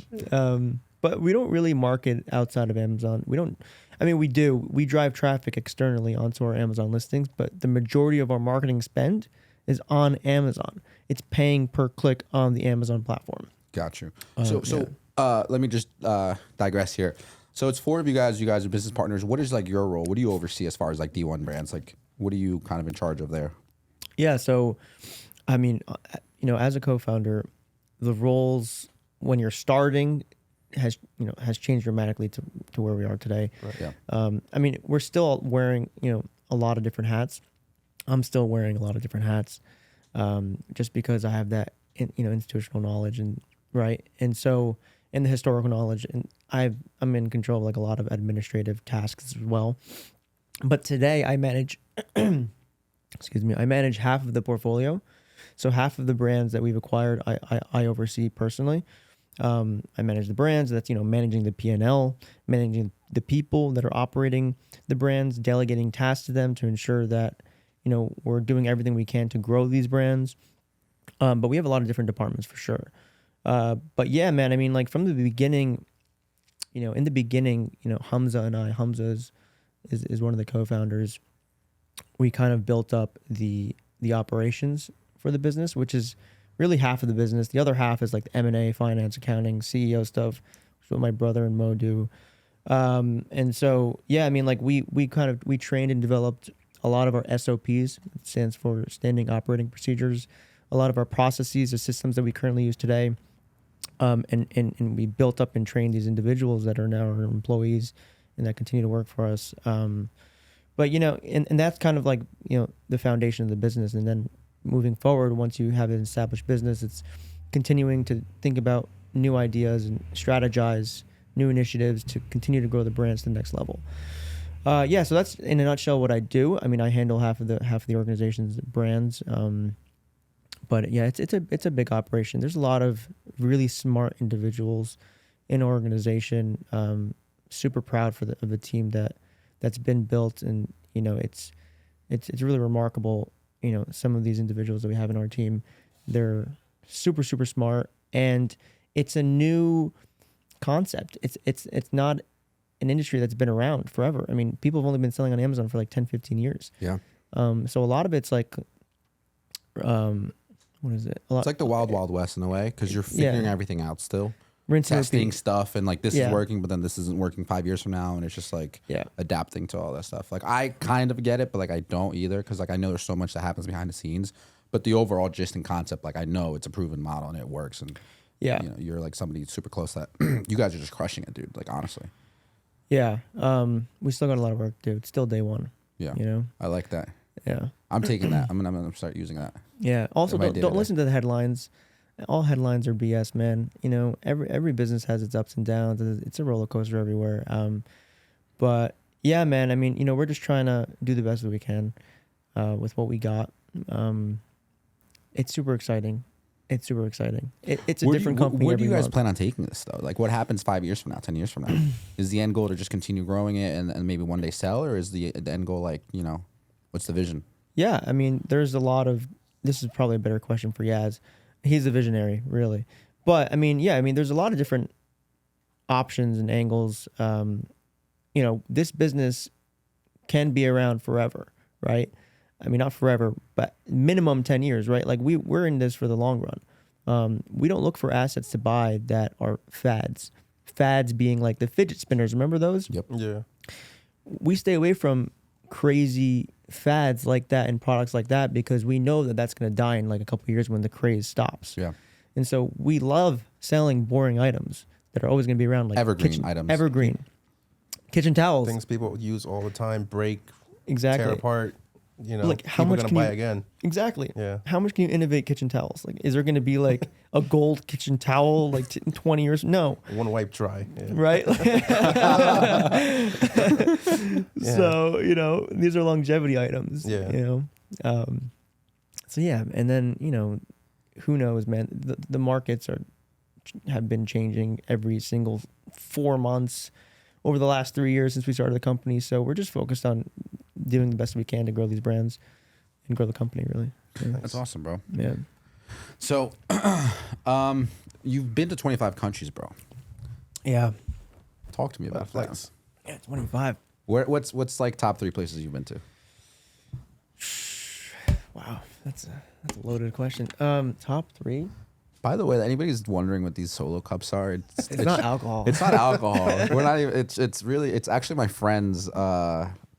But we don't really market outside of Amazon. We don't. I mean, we do. We drive traffic externally onto our Amazon listings, but the majority of our marketing spend is on Amazon. It's paying per click on the Amazon platform. Got you. Yeah. Let me just digress here. So it's 4 of you guys. You guys are business partners. What is like your role? What do you oversee as far as like D1 brands? Like, what are you kind of in charge of there? Yeah. So, I mean, as a co-founder, the roles when you're starting has changed dramatically to where we are today. Right. Yeah. I mean, we're still wearing a lot of different hats. I'm still wearing a lot of different hats, just because I have that institutional knowledge and so and the historical knowledge, and I'm in control of like a lot of administrative tasks as well. But today I manage, I manage half of the portfolio, so half of the brands that we've acquired I oversee personally. I manage the brands. That's managing the P&L, managing the people that are operating the brands, delegating tasks to them to ensure that we're doing everything we can to grow these brands. But we have a lot of different departments for sure. But yeah, man, I mean, like from the beginning, in the beginning, Hamza and I, Hamza is one of the co-founders. We kind of built up the operations for the business, which is really half of the business. The other half is like the M&A, finance, accounting, CEO stuff, which is what my brother and Mo do. And so, yeah, I mean, like we trained and developed a lot of our SOPs. It stands for Standing Operating Procedures. A lot of our processes, the systems that we currently use today. And we built up and trained these individuals that are now our employees and that continue to work for us. But, and that's kind of like, the foundation of the business. And then moving forward, once you have an established business, it's continuing to think about new ideas and strategize new initiatives to continue to grow the brands to the next level. So that's in a nutshell what I do. I mean, I handle half of the organization's brands. But yeah, it's a big operation. There's a lot of really smart individuals in our organization. Super proud of the team that's been built, and it's really remarkable. Some of these individuals that we have in our team, they're super smart, and it's a new concept. It's not an industry that's been around forever. I mean, people have only been selling on Amazon for like 10, 15 years. Yeah. So a lot of it's like, what is it? It's like the wild west in a way, because you're figuring everything out still. Rinse and testing repeat. stuff, and like this is working, but then this isn't working 5 years from now, and it's just like adapting to all that stuff. Like I kind of get it, but like I don't either, because like I know there's so much that happens behind the scenes. But the overall gist and concept, like I know it's a proven model and it works, and you're like somebody super close that you guys are just crushing it, dude. Like honestly. Yeah. We still got a lot of work to do. It's still day one. Yeah. I like that. Yeah. I'm taking that. I'm gonna start using that. Yeah. Also, don't listen to the headlines. All headlines are BS, man. Every business has its ups and downs. It's a roller coaster everywhere. But yeah, man. I mean, we're just trying to do the best that we can with what we got. It's super exciting. It's a different company. Where do you guys month. plan on taking this though? Like, what happens 5 years from now, 10 years from now? Is the end goal to just continue growing it and maybe one day sell, or is the end goal like what's the vision? Yeah, I mean, there's a lot of. This is probably a better question for Yaz. He's a visionary, really. But I mean, there's a lot of different options and angles. This business can be around forever, right? I mean, not forever, but minimum 10 years, right? Like we're in this for the long run. We don't look for assets to buy that are fads. Fads being like the fidget spinners. Remember those? Yep. Yeah. We stay away from crazy fads like that and products like that, because we know that that's going to die in like a couple of years when the craze stops. Yeah. And so we love selling boring items that are always going to be around, like evergreen items. Evergreen. Kitchen towels. Things people use all the time, break, exactly. tear apart. Like how people much gonna can buy you, again. Exactly. Yeah. How much can you innovate kitchen towels? Like, is there going to be like a gold kitchen towel like in 20 years? No. One wipe dry. Yeah. Right. So these are longevity items. Yeah. So yeah, and then who knows, man? The markets have been changing every single 4 months over the last 3 years since we started the company. So we're just focused on doing the best we can to grow these brands and grow the company, really. Yeah. That's awesome, bro. Yeah. So, you've been to 25 countries, bro. Yeah. Talk to me about that. Flex. Yeah, 25. What's like top 3 places you've been to? Wow, that's a loaded question. Top 3? By the way, anybody's wondering what these solo cups are? It's not alcohol. It's not alcohol. We're not even. It's actually my friend's.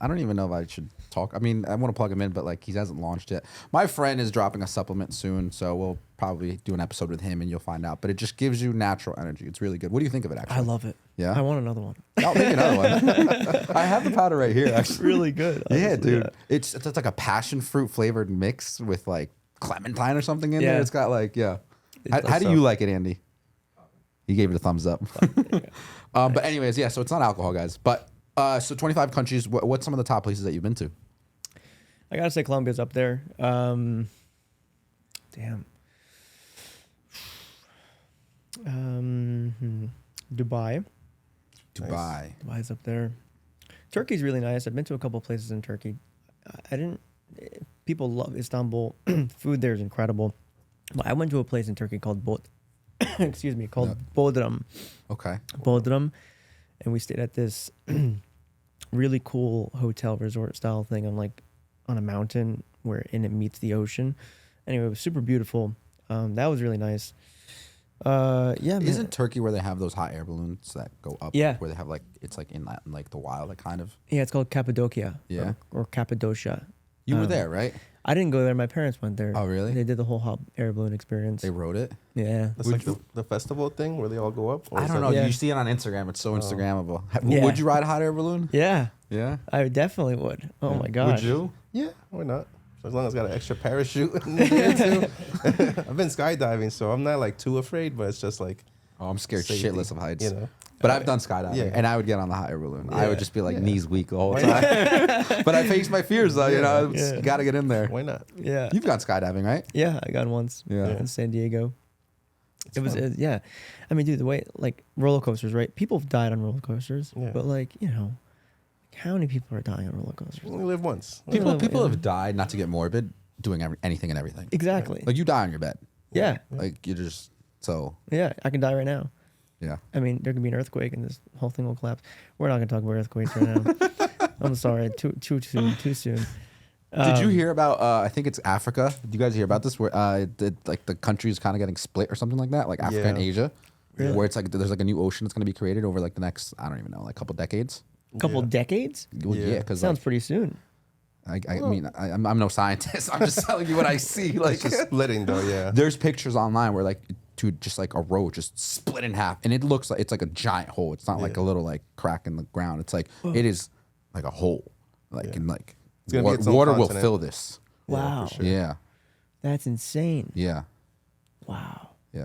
I don't even know if I should talk. I mean, I want to plug him in, but like he hasn't launched yet. My friend is dropping a supplement soon, so we'll probably do an episode with him, and you'll find out. But it just gives you natural energy. It's really good. What do you think of it? Actually, I love it. Yeah? I want another one. I'll make another one. I have the powder right here. Actually, It's really good. yeah, honestly, dude. yeah. It's like a passion fruit flavored mix with like clementine or something in Yeah. there. It's got like How does do you like it, Andy? He gave it a thumbs up. But anyways, yeah. So it's not alcohol, guys. But so 25 countries. What's some of the top places that you've been to? I gotta say Colombia's up there. Damn. Dubai. Dubai's up there. Turkey's really nice. I've been to a couple places in Turkey. People love Istanbul. Food there is incredible. But I went to a place in Turkey called Bodrum. Okay. Bodrum, and we stayed at this really cool hotel resort style thing on a mountain and it meets the ocean. Anyway, it was super beautiful. That was really nice. Yeah, man. Isn't Turkey where they have those hot air balloons that go up? Yeah. Where they have like it's like in that like the wild, like kind of. Yeah, it's called Cappadocia. Yeah. Or Cappadocia. You were there, right? I didn't go there. My parents went there. Oh, really? They did the whole hot air balloon experience. They wrote it. Yeah. That's like the festival thing where they all go up. Or I is don't that- know. Yeah. You see it on Instagram. It's so Instagrammable. Yeah. Would you ride a hot air balloon? Yeah. Yeah. I definitely would. Oh my gosh. Would you? Yeah, why not? As long as I got an extra parachute in there too. I've been skydiving, so I'm not like too afraid, but it's just like Oh, I'm scared safety, shitless of heights. You know. But I've done skydiving, Yeah. and I would get on the hot air balloon. I Yeah. would just be like Yeah. knees weak the whole Why time. But I face my fears, though. You know, Yeah. got to get in there. Why not? Yeah. You've gone skydiving, right? Yeah, I got once. Yeah. In San Diego. It was fun. yeah. I mean, dude, the way like roller coasters, right? People have died on roller coasters, Yeah. but like how many people are dying on roller coasters? We only live once. People Yeah. have died, not to get morbid, doing anything and everything. Exactly. Like you die on your bed. Yeah. Like you just so Yeah. I can die right now. yeah. I mean, there could be an earthquake and this whole thing will collapse. We're not gonna talk about earthquakes right now. I'm sorry. Too soon. Too soon. Did you hear about? I think it's Africa. Did you guys hear about this? Where like the countries kind of getting split or something like that, like Africa and Yeah. Asia, Really? where it's like there's like a new ocean that's going to be created over like the next I don't even know like couple decades. Couple Yeah. decades? Well, yeah, Yeah. because Sounds pretty soon. I mean I'm no scientist. I'm just telling you what I see. Like It's just splitting though, yeah. there's pictures online where like just like a road just split in half, and it looks like it's like a giant hole. It's not like a Yeah. little like crack in the ground. It's like it is like a hole, like Yeah. and like It's gonna be its own water will continent. fill this. Wow. for sure. Yeah, That's insane. yeah, Wow. yeah,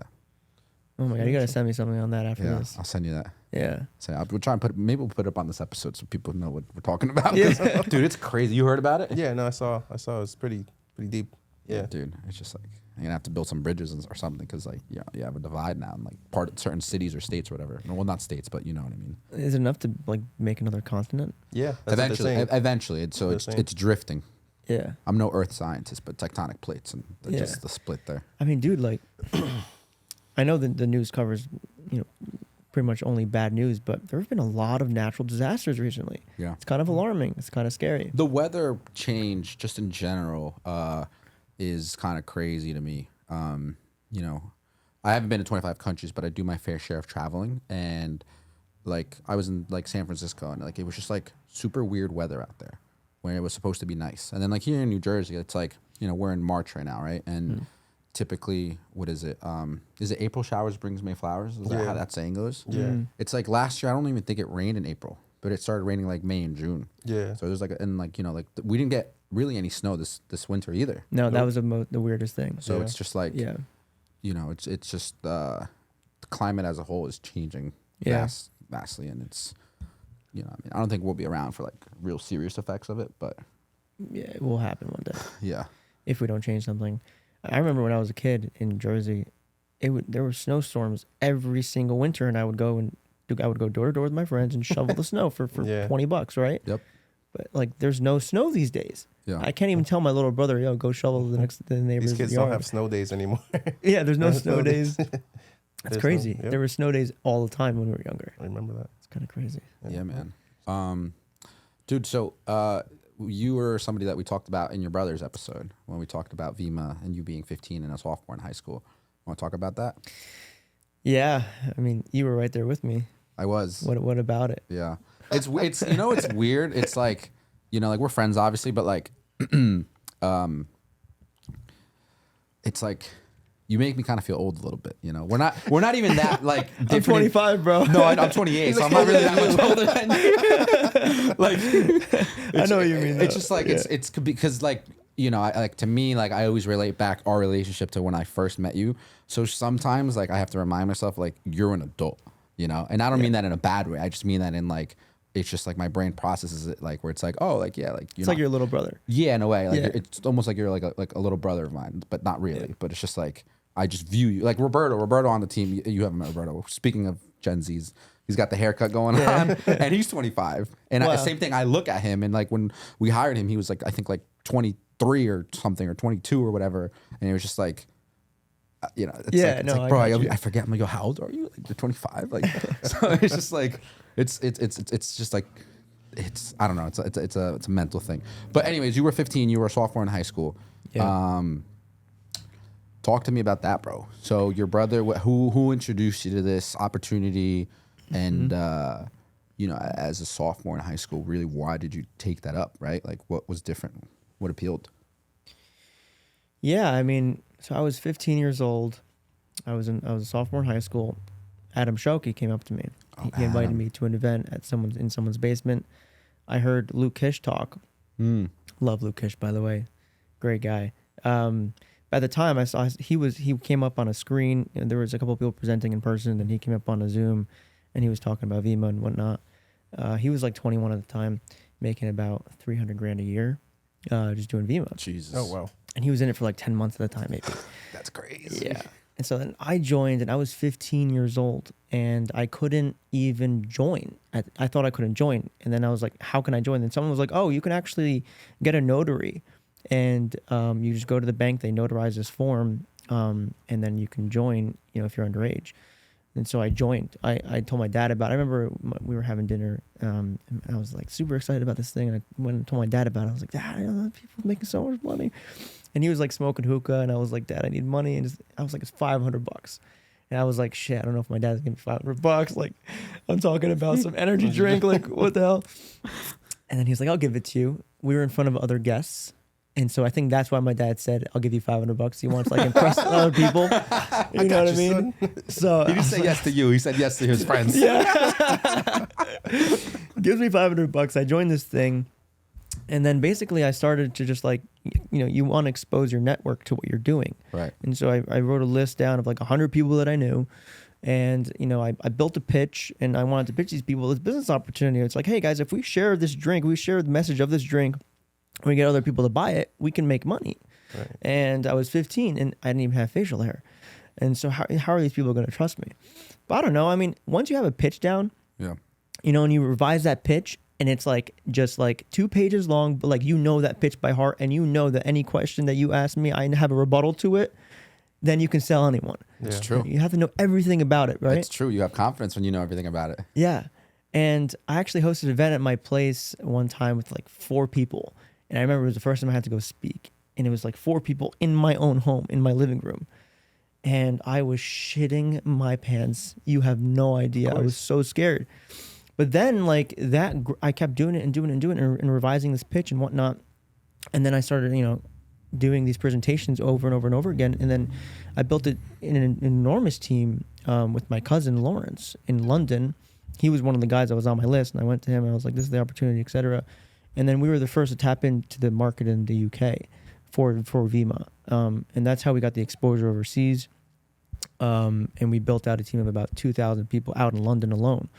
Oh my god, you gotta send me something on that after yeah. this. I'll send you that. Yeah. So we'll try and we'll put it up on this episode so people know what we're talking about. Yeah. 'Cause, dude, it's crazy. You heard about it? Yeah, no, I saw it's pretty deep. Yeah. Dude, it's just like you're gonna have to build some bridges or something because like you have a divide now in like certain cities or states or whatever. Well, not states, but you know what I mean. Is it enough to like make another continent? Yeah. That's what they're saying. Eventually, it's That's what they're saying. it's drifting. Yeah. I'm no earth scientist, but tectonic plates and Yeah. just the split there. I mean, dude, like I know the news covers, pretty much only bad news, but there have been a lot of natural disasters recently. Yeah. It's kind of alarming. It's kind of scary. The weather change, just in general, is kind of crazy to me. I haven't been to 25 countries, but I do my fair share of traveling. And like I was in like San Francisco, and like it was just like super weird weather out there, when it was supposed to be nice. And then like here in New Jersey, it's like we're in March right now, right? And typically, what is it? Is it April showers brings May flowers? Is that Yeah. how that saying goes? Yeah. It's like last year, I don't even think it rained in April, but it started raining like May and June. Yeah. So there's like, we didn't get really any snow this winter either. No, that was the weirdest thing. So Yeah. it's just like, Yeah. it's just the climate as a whole is changing Yeah. vastly, and it's, I don't think we'll be around for like real serious effects of it, but Yeah, it will happen one day yeah, if we don't change something. I remember when I was a kid in Jersey, there were snowstorms every single winter, and I would go and I would go door to door with my friends and shovel the snow for Yeah. $20, right? Yep. But like, there's no snow these days. Yeah. I can't even tell my little brother, yo, go shovel the neighbor's These kids yard. don't have snow days anymore. Yeah, there's no There's snow no days. days. That's There's crazy. no- yep. There were snow days all the time when we were younger. I remember that. It's kind of crazy. Yeah, man. Dude, so you were somebody that we talked about in your brother's episode when we talked about Vemma and you being 15 and a sophomore in high school. Want to talk about that? Yeah, I mean, you were right there with me. I was. What about it? Yeah. It's you know, it's weird. It's like, you know, like we're friends obviously, but like it's like you make me kind of feel old a little bit, you know. We're not even that like I'm different. 25, bro. No, I'm 28, so I'm not really that much older than you. Like, I know what you mean. It's just like it's because like, you know, like to me, like I always relate back our relationship to when I first met you. So sometimes like I have to remind myself like you're an adult, you know, and I don't mean that in a bad way. I just mean that in like it's just like my brain processes it like where it's like, oh, like yeah, like It's like your little brother. yeah, in a way, like Yeah. it's almost like you're like a little brother of mine, but not really. Yeah. But it's just like I just view you like Roberto on the team. You haven't met Roberto. Speaking of Gen Zs, he's got the haircut going on, and he's 25. And Wow. same thing. I look at him, and like when we hired him, he was like I think like 23 or something or 22 or whatever, and it was just like. You know, it's Yeah, like, no, it's like, I bro, got you. I forget. I'm like, yo, how old are you? Like, you're 25. Like, so it's just like, it's just like, I don't know. It's a mental thing. But anyways, you were 15. You were a sophomore in high school. Yeah. Talk to me about that, bro. So your brother, who introduced you to this opportunity, and you know, as a sophomore in high school, really, why did you take that up? Right? Like, what was different? What appealed? Yeah, I mean, so I was 15 years old. I was a sophomore in high school. Adam Shoki came up to me. Oh, He invited Adam. me to an event at someone's basement. I heard Luke Kish talk. Love Luke Kish, by the way, great guy. By the time I saw he came up on a screen. And there was a couple of people presenting in person, and he came up on a Zoom, and he was talking about Vemma and whatnot. He was like 21 at the time, making about $300,000 a year, just doing Vemma. Jesus. Oh wow. And he was in it for like 10 months at a time, maybe. That's crazy. Yeah. And so then I joined, and I was 15 years old, and I couldn't even join. I thought I couldn't join. And then I was like, how can I join? And someone was like, oh, you can actually get a notary. And you just go to the bank, they notarize this form, and then you can join, you know, if you're underage. And so I joined. I told my dad about it. I remember we were having dinner, and I was like super excited about this thing. And I went and told my dad about it. I was like, Dad, people are making so much money. And he was like smoking hookah, and I was like, Dad, I need money. And I was like, it's $500. And I was like, shit, I don't know if my dad's gonna give me $500. Like, I'm talking about some energy drink. Like, what the hell? And then he was like, I'll give it to you. We were in front of other guests. And so I think that's why my dad said, I'll give you $500. He wants to like impress other people. You know what I mean? So He didn't say yes to you. He said yes to his friends. yeah. Gives me $500. I joined this thing. And then basically I started to just like, you know, you want to expose your network to what you're doing. Right. And so I wrote a list down of like 100 people that I knew. And, you know, I built a pitch, and I wanted to pitch these people this business opportunity. It's like, hey guys, if we share this drink, we share the message of this drink, we get other people to buy it, we can make money. Right. And I was 15 and I didn't even have facial hair. And so how are these people going to trust me? But I don't know. I mean, once you have a pitch down, Yeah. you know, and you revise that pitch, and it's like just like 2 pages long, but like, you know, that pitch by heart, and you know that any question that you ask me, I have a rebuttal to it, then you can sell anyone. It's Yeah. true. You have to know everything about it, right? It's true. You have confidence when you know everything about it. Yeah. And I actually hosted an event at my place one time with like 4 people. And I remember it was the first time I had to go speak. And it was like 4 people in my own home, in my living room. And I was shitting my pants. You have no idea. I was so scared. But then like that, I kept doing it and revising this pitch and whatnot. And then I started, you know, doing these presentations over and over and over again. And then I built it in an enormous team with my cousin Lawrence in London. He was one of the guys that was on my list. And I went to him and I was like, this is the opportunity, etc. And then we were the first to tap into the market in the UK for Vemma. And that's how we got the exposure overseas. And we built out a team of about 2,000 people out in London alone.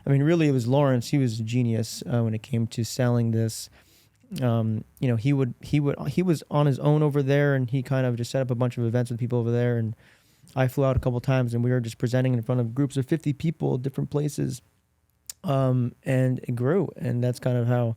I mean, really, it was Lawrence. He was a genius when it came to selling this. You know, he was on his own over there, and he kind of just set up a bunch of events with people over there. And I flew out a couple times, and we were just presenting in front of groups of 50 people, different places, and it grew. And that's kind of how.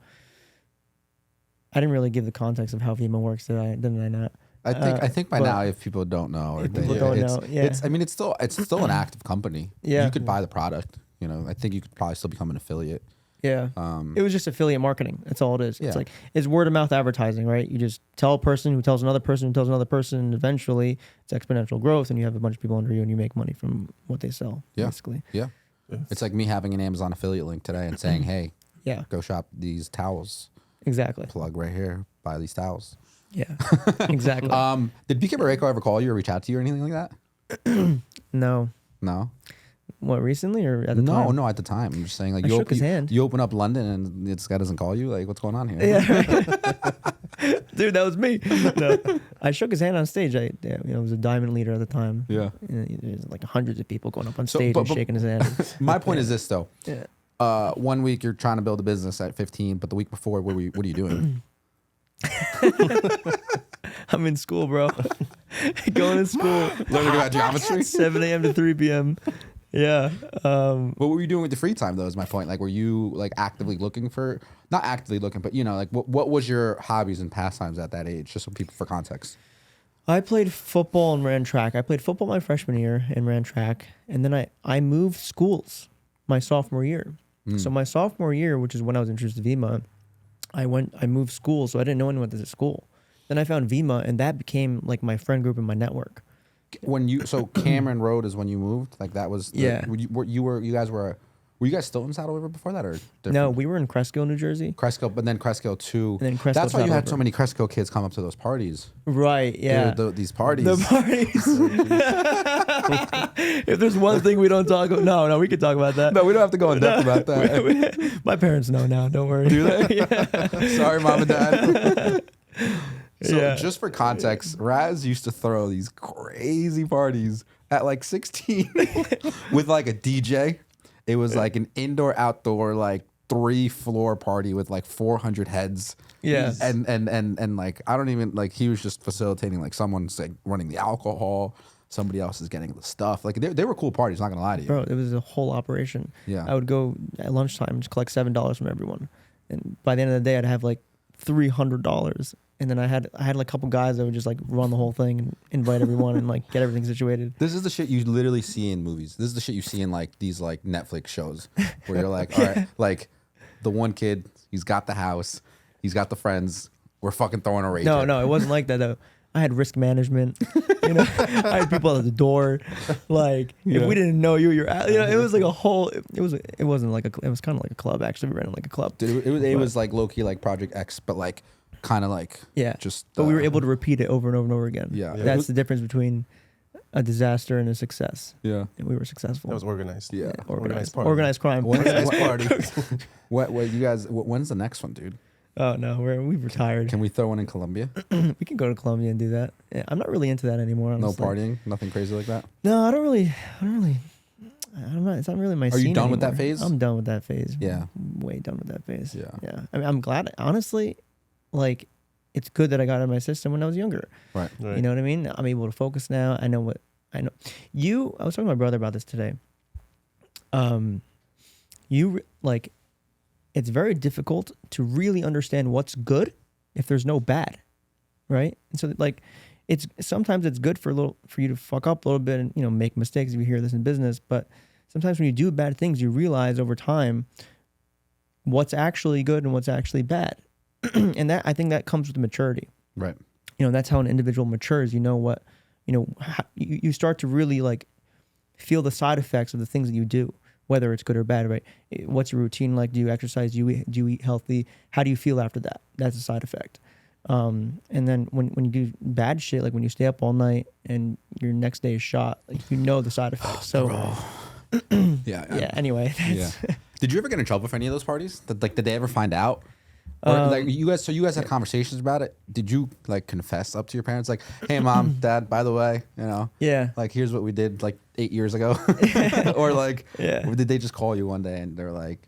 I didn't really give the context of how Vemma works, didn't I not? I think by now, if people don't know, or people don't know, it's I mean, it's still an active company. Yeah. You could buy the product. You know, I think you could probably still become an affiliate. Yeah. It was just affiliate marketing. That's all it is. Yeah. It's like, it's word of mouth advertising, right? You just tell a person who tells another person who tells another person, and eventually it's exponential growth, and you have a bunch of people under you, and you make money from what they sell, basically. Yeah. It's like me having an Amazon affiliate link today and saying, hey, Yeah. go shop these towels. Exactly. Plug right here. Buy these towels. Yeah. Exactly. Did PK Barreco ever call you or reach out to you or anything like that? No. No. What, recently or at the time? No, at the time. I'm just saying, like, I shook his hand. You open up London and this guy doesn't call you. Like, what's going on here? Yeah. Dude, that was me. No. I shook his hand on stage. I was a diamond leader at the time. Yeah. And there's like hundreds of people going up on So, stage but- and shaking his hand. My point is this, though. Yeah. 1 week you're trying to build a business at 15, but the week before, what are you doing? I'm in school, bro. Going to school. Learning about geometry? 7 a.m. to 3 p.m. Yeah. What were you doing with the free time, though, is my point. Like, were you, like, actively looking for, not actively looking, but, you know, like, what was your hobbies and pastimes at that age, just so people, for context? I played football and ran track. I played football my freshman year and ran track. And then I moved schools my sophomore year. So my sophomore year, which is when I was introduced to Vemma, I moved schools, so I didn't know anyone at the school. Then I found Vemma, and that became like my friend group and my network. So Cameron Road is when you moved? Like, that was, were you guys still in Saddle River before that, or different? No, we were in Cresskill, New Jersey. Cresskill, but then Cresskill too. And then Cresskill, that's why you Saddle had so River. many Cresskill kids come up to those parties. Right, yeah. Dude, these parties. The parties. If there's one thing we don't talk about, no, we could talk about that. No, we don't have to go in depth about that. My parents know now, don't worry. Do they? Yeah. Sorry, mom and dad. So Yeah. just for context, Raz used to throw these crazy parties at like 16 with like a DJ. It was like an indoor-outdoor, like 3-floor party with like 400 heads. Yeah. And like, I don't even, like, he was just facilitating, like, someone's like running the alcohol, somebody else is getting the stuff. Like, they were cool parties, not gonna lie to you. Bro, it was a whole operation. Yeah. I would go at lunchtime, just collect $7 from everyone. And by the end of the day, I'd have like $300. And then I had like a couple guys that would just like run the whole thing and invite everyone and like get everything situated. This is the shit you literally see in movies. This is the shit you see in like these like Netflix shows where you're like, all right, like the one kid, he's got the house, he's got the friends, we're fucking throwing a rager. No, it wasn't like that though. I had risk management. You know, I had people at the door. Like, if we didn't know you, you're out. You know, it was like a whole. It wasn't like it was kind of like a club. Actually, we ran it like a club. Dude, it was like low key like Project X, but like kind of like just. But we were able to repeat it over and over and over again. Yeah. That's the difference between a disaster and a success. Yeah. And we were successful. That was organized. Yeah. Organized party. Organized crime. Organized party. What you guys? When's the next one, dude? Oh no, we've retired. Can we throw one in Colombia? We can go to Colombia and do that. Yeah, I'm not really into that anymore. Honestly. No partying, nothing crazy like that. No, I don't really. I'm not. It's not really my. Are you scene done with that anymore. phase? I'm done with that phase. Yeah. Way done with that phase. Yeah. Yeah. I mean, I'm glad. Honestly, like, it's good that I got it in my system when I was younger. Right. You know what I mean? I'm able to focus now. I know. I was talking to my brother about this today. It's very difficult to really understand what's good if there's no bad, right? And so like, sometimes it's good for you to fuck up a little bit and, you know, make mistakes if you hear this in business. But sometimes when you do bad things, you realize over time what's actually good and what's actually bad. And I think that comes with maturity. Right. You know, that's how an individual matures. You know what, you start to really like feel the side effects of the things that you do, whether it's good or bad, right? What's your routine like? Do you exercise? Do you eat healthy? How do you feel after that? That's a side effect. And then when you do bad shit, like when you stay up all night and your next day is shot, like, you know the side effects. So Yeah. Anyway. Yeah. Did you ever get in trouble for any of those parties? Did they ever find out? Or like you guys had conversations about it. Did you like confess up to your parents, like, "Hey, mom, dad, by the way, Yeah. like here's what we did like 8 years ago," or like, or did they just call you one day and they're like,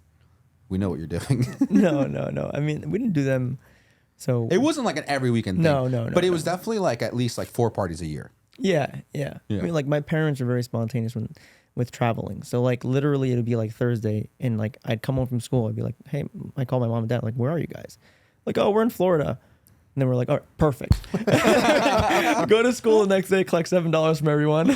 "We know what you're doing"? No. I mean, we didn't do them. So It wasn't like an every weekend thing. No. But it was definitely like at least like 4 parties a year. Yeah. I mean, like my parents are very spontaneous with traveling. So like literally it'd be like Thursday and like I'd come home from school. I'd be like, hey, I call my mom and dad, like, where are you guys? Like, oh, we're in Florida. And then we're like, all right, perfect. Go to school the next day, collect $7 from everyone.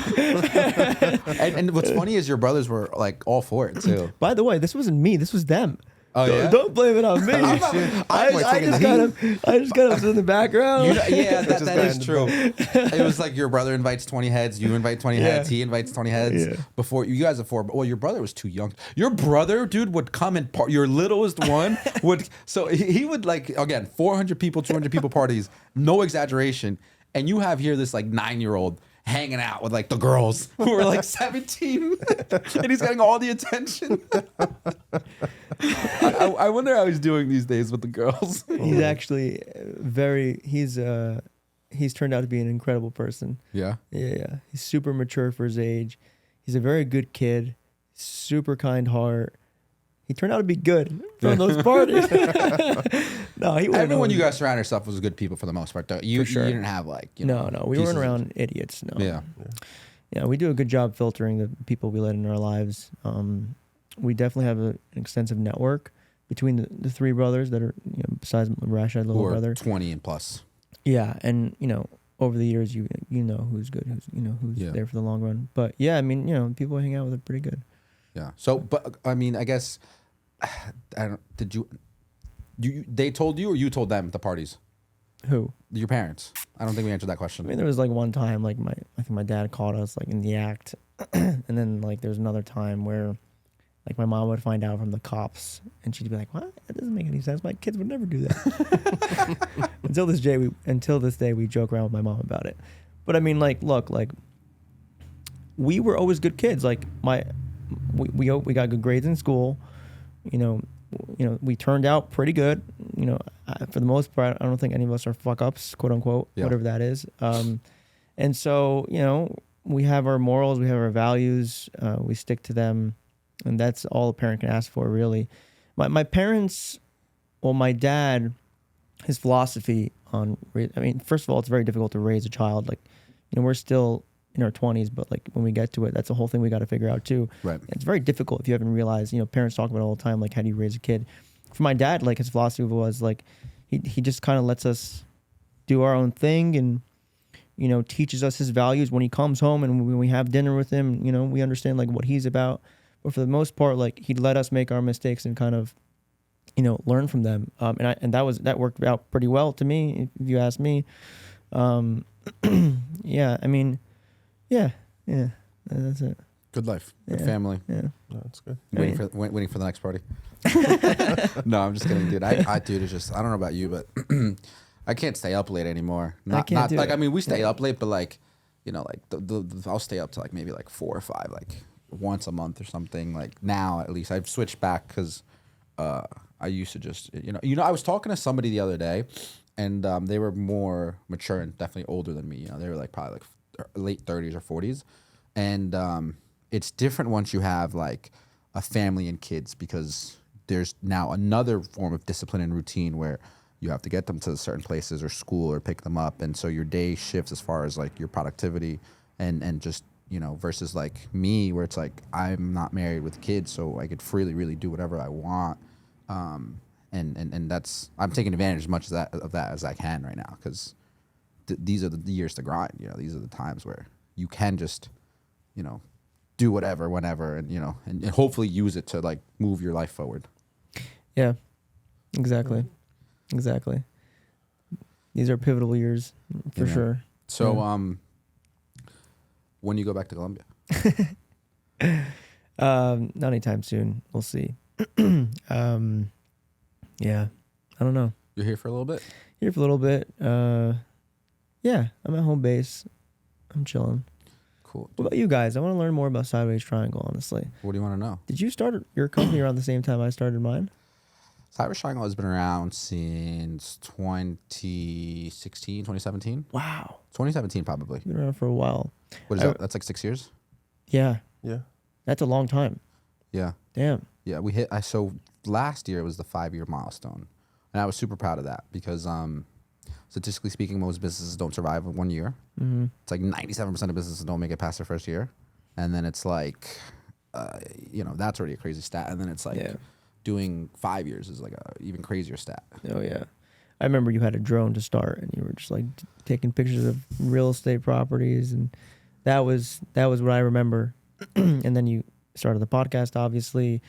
And what's funny is your brothers were like all for it too. By the way, this wasn't me. This was them. Oh, yeah? Don't blame it on me. I just kind of in the background. That is true. It was like your brother invites 20 heads, you invite 20 heads, he invites 20 heads. Yeah. Before you guys are four. Well, your brother was too young. Your brother, dude, would come and your littlest one would. So he would like again 400 people, 200 people parties, no exaggeration. And you have here this like 9-year-old hanging out with like the girls who are like 17 and he's getting all the attention. I wonder how he's doing these days with the girls. He's actually he's turned out to be an incredible person. Yeah. He's super mature for his age. He's a very good kid, super kind heart. He turned out to be good from those parties. No, he everyone you guys surround yourself was good people for the most part though. You didn't have like no, we weren't around idiots. No. Yeah, we do a good job filtering the people we let in our lives. We definitely have an extensive network between the three brothers that are besides Rashad, little brother, 20 and plus. Yeah, and over the years you know who's good, who's there for the long run. But yeah, I mean people hang out with are pretty good. Yeah. So, but I mean, I guess I don't. Did you? They told you, or you told them at the parties? Who? Your parents. I don't think we answered that question. I mean, there was like one time, like I think my dad caught us like in the act, and then like there was another time where, like my mom would find out from the cops, and she'd be like, "What? That doesn't make any sense. My kids would never do that." Until this day, we joke around with my mom about it. But I mean, like, look, like we were always good kids. Like we got good grades in school. We turned out pretty good. For the most part, I don't think any of us are fuck ups, quote unquote, whatever that is. And so we have our morals, we have our values, we stick to them, and that's all a parent can ask for, really. My parents, well, my dad, his philosophy on, first of all, it's very difficult to raise a child. Like, we're still in our 20s, but like when we get to it, that's the whole thing we got to figure out too. Right. It's very difficult if you haven't realized, parents talk about it all the time, like how do you raise a kid? For my dad, like his philosophy was like, he just kind of lets us do our own thing and, teaches us his values when he comes home and when we have dinner with him, we understand like what he's about. But for the most part, like he'd let us make our mistakes and kind of, learn from them. That worked out pretty well to me, if you ask me. Yeah, that's it. Good life, good family. Yeah, No, that's good. Waiting for the next party. No, I'm just kidding, dude. Dude, it's just I don't know about you, but I can't stay up late anymore. We stay up late, but like, I'll stay up to like maybe like 4 or 5, like once a month or something. Like now, at least I've switched back because I used to just I was talking to somebody the other day, and they were more mature and definitely older than me. They were like probably like late 30s or 40s, and it's different once you have like a family and kids, because there's now another form of discipline and routine where you have to get them to certain places or school or pick them up, and so your day shifts as far as like your productivity and just versus like me, where it's like I'm not married with kids, so I could freely really do whatever I want, and that's I'm taking advantage as much of that as I can right now, because these are the years to grind. These are the times where you can just, do whatever, whenever, and hopefully use it to like move your life forward. Yeah, exactly. These are pivotal years for sure. So, when you go back to Colombia? Not anytime soon. We'll see. Yeah, I don't know. You're here for a little bit? Here for a little bit. Yeah, I'm at home base. I'm chilling. Cool. What about you guys? I want to learn more about Sideways Triangle, honestly. What do you want to know? Did you start your company around the same time I started mine? Sideways Triangle has been around since 2016, 2017. Wow. 2017, probably. Been around for a while. What is that? That's like 6 years? Yeah. Yeah. That's a long time. Yeah. Damn. Yeah, so last year was the 5-year milestone. And I was super proud of that because statistically speaking, most businesses don't survive in 1 year. Mm-hmm. It's like 97% of businesses don't make it past their first year. And then it's like, that's already a crazy stat. And then it's like doing 5 years is like a even crazier stat. Oh yeah, I remember you had a drone to start, and you were just like taking pictures of real estate properties, and that was what I remember. And then you started the podcast, obviously, and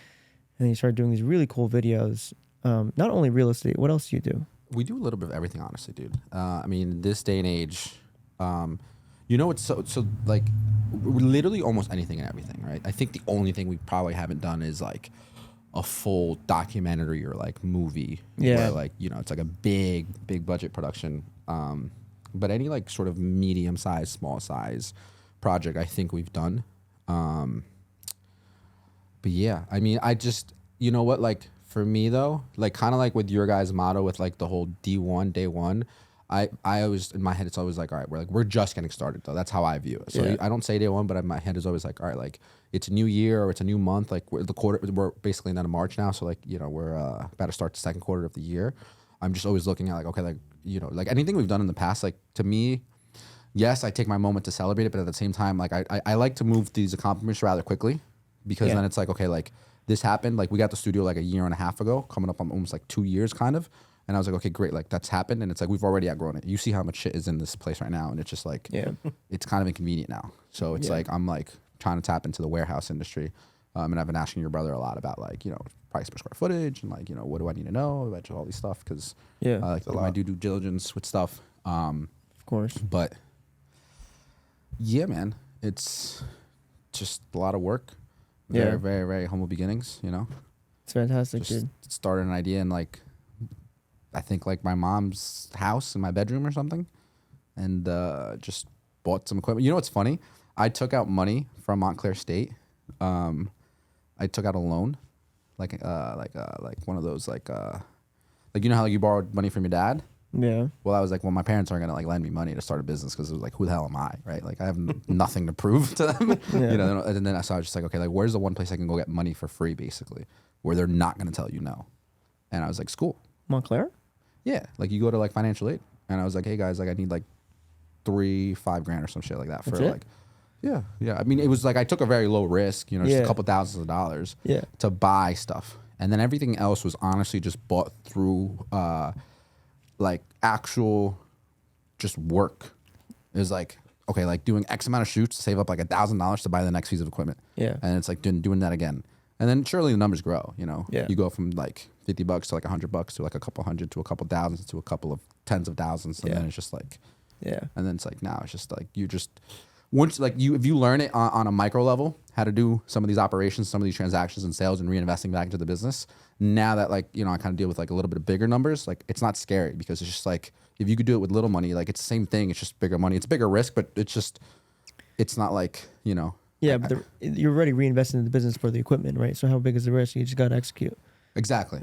then you started doing these really cool videos. Not only real estate, what else do you do? We do a little bit of everything, honestly, dude. I mean, this day and age, it's so like literally almost anything and everything, right? I think the only thing we probably haven't done is like a full documentary or like movie. Yeah. Where like, it's like a big budget production. But any like sort of medium size, small size project, I think we've done. But yeah, I mean, I just, like for me though, like kind of like with your guys' motto with like the whole D1 day one, I always, in my head, it's always like, all right, we're just getting started though. That's how I view it. So I don't say day one, but in my head is always like, all right, like it's a new year or it's a new month. Like we're basically in the end of March now. So like, we're about to start the second quarter of the year. I'm just always looking at like, okay, like, like anything we've done in the past, like to me, yes, I take my moment to celebrate it, but at the same time, like I like to move these accomplishments rather quickly because then it's like, okay, like this happened. Like we got the studio like a year and a half ago, coming up on almost like 2 years kind of. And I was like, okay, great. Like that's happened. And it's like, we've already outgrown it. You see how much shit is in this place right now. And it's just like, it's kind of inconvenient now. So it's like, I'm like trying to tap into the warehouse industry. And I've been asking your brother a lot about like, price per square footage and like, what do I need to know about all these stuff? Cause I like I do due diligence with stuff. Of course. But yeah, man, it's just a lot of work. Very, very, very humble beginnings, It's fantastic, just dude. started an idea in like, I think like my mom's house in my bedroom or something, and just bought some equipment. You know what's funny? I took out money from Montclair State. I took out a loan, like one of those like how like you borrowed money from your dad. Yeah. Well, I was like, well, my parents aren't gonna like lend me money to start a business because it was like, who the hell am I, right? Like I have nothing to prove to them, And then so I was just like, okay, like where's the one place I can go get money for free, basically, where they're not gonna tell you no? And I was like, school. Montclair? Yeah, like you go to like financial aid, and I was like, hey guys, like I need like $3-5 grand or some shit like that for That's it? like, yeah. I mean, it was like I took a very low risk, just a couple thousands of dollars, to buy stuff, and then everything else was honestly just bought through like actual just work. It was like, okay, like doing X amount of shoots to save up like $1,000 to buy the next piece of equipment. Yeah. And it's like doing that again. And then surely the numbers grow, Yeah. You go from like $50 to like $100 to like a couple hundred to a couple thousands to a couple of tens of thousands. And then it's just like, and then it's like, now it's just like, once like if you learn it on a micro level, how to do some of these operations, some of these transactions and sales and reinvesting back into the business. Now that like, I kind of deal with like a little bit of bigger numbers, like it's not scary because it's just like, if you could do it with little money, like it's the same thing. It's just bigger money. It's bigger risk, but it's not like, Yeah, but you're already reinvesting in the business for the equipment, right? So how big is the risk? You just got to execute. Exactly.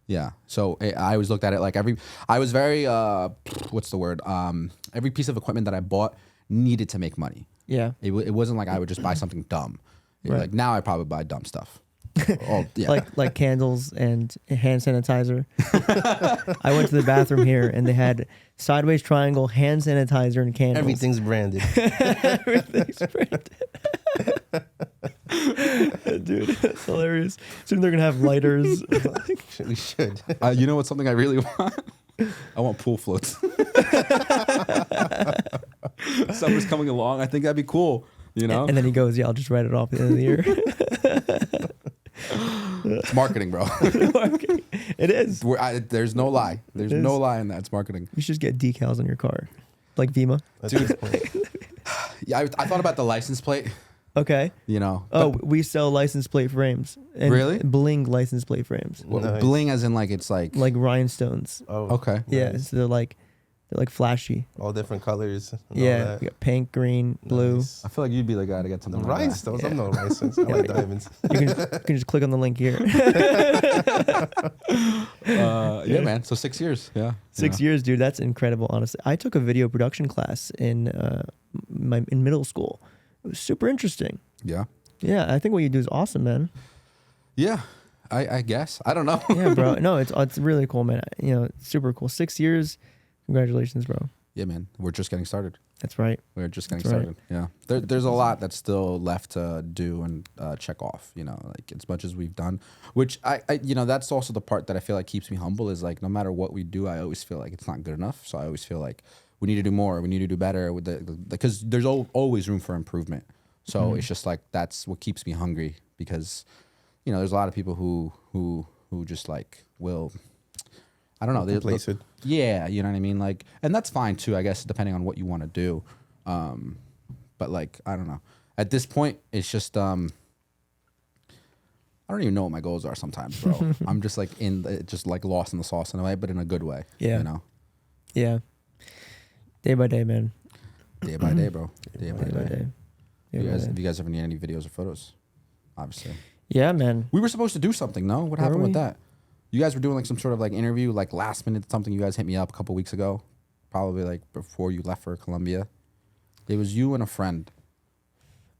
Yeah. So I always looked at it like I was very, what's the word? Every piece of equipment that I bought needed to make money. Yeah. It wasn't like I would just buy something dumb. Right. Like now I probably buy dumb stuff. Like candles and hand sanitizer. I went to the bathroom here and they had sideways triangle, hand sanitizer, and candles. Everything's branded. Everything's branded. Dude, that's hilarious. Soon they're gonna have lighters. We should. You know what's something I really want? I want pool floats. Summer's coming along. I think that'd be cool. And then he goes, "Yeah, I'll just write it off at the end of the year." It's marketing, bro. It is. There's no lie. There's no lie in that. It's marketing. You should just get decals on your car, like Vemma. Dude. Yeah, I thought about the license plate. Okay. We sell license plate frames. And really? Bling license plate frames. Nice. Bling as in like it's like rhinestones. Oh, okay. Yeah, nice. so they're like flashy. All different colors. And Yeah, all that. you got pink, green, blue. Nice. I feel like you'd be the guy to get something like that. Rhinestones. I'm no rhinestones. I like diamonds. You can just click on the link here. Yeah, man. So 6 years. Yeah. 6 years, dude. That's incredible. Honestly, I took a video production class in middle school. It was super interesting. Yeah. Yeah, I think what you do is awesome, man. Yeah. I guess. I don't know. Yeah, bro. No, it's really cool, man. It's super cool. 6 years Congratulations, bro. Yeah, man. We're just getting started. That's right. We're just getting That's right. started. Yeah. There's a lot that's still left to do and check off, like as much as we've done, which I that's also the part that I feel like keeps me humble is like, no matter what we do, I always feel like it's not good enough. So I always feel like we need to do more. We need to do better with because there's always room for improvement. So it's just like, that's what keeps me hungry because, there's a lot of people who just like will, I don't know. Complacent. Yeah, you know what I mean? Like, and that's fine too, I guess, depending on what you want to do. But like, I don't know. At this point, it's just, I don't even know what my goals are sometimes, bro. I'm just like just like lost in the sauce in a way, but in a good way. Yeah. Yeah. Day by day, man. Day by day, bro. Day by day. Day by day. Do you guys ever need any videos or photos? Obviously. Yeah, man. We were supposed to do something, no? What happened with that? You guys were doing like some sort of like interview, like last minute something. You guys hit me up a couple weeks ago, probably like before you left for Colombia. It was you and a friend.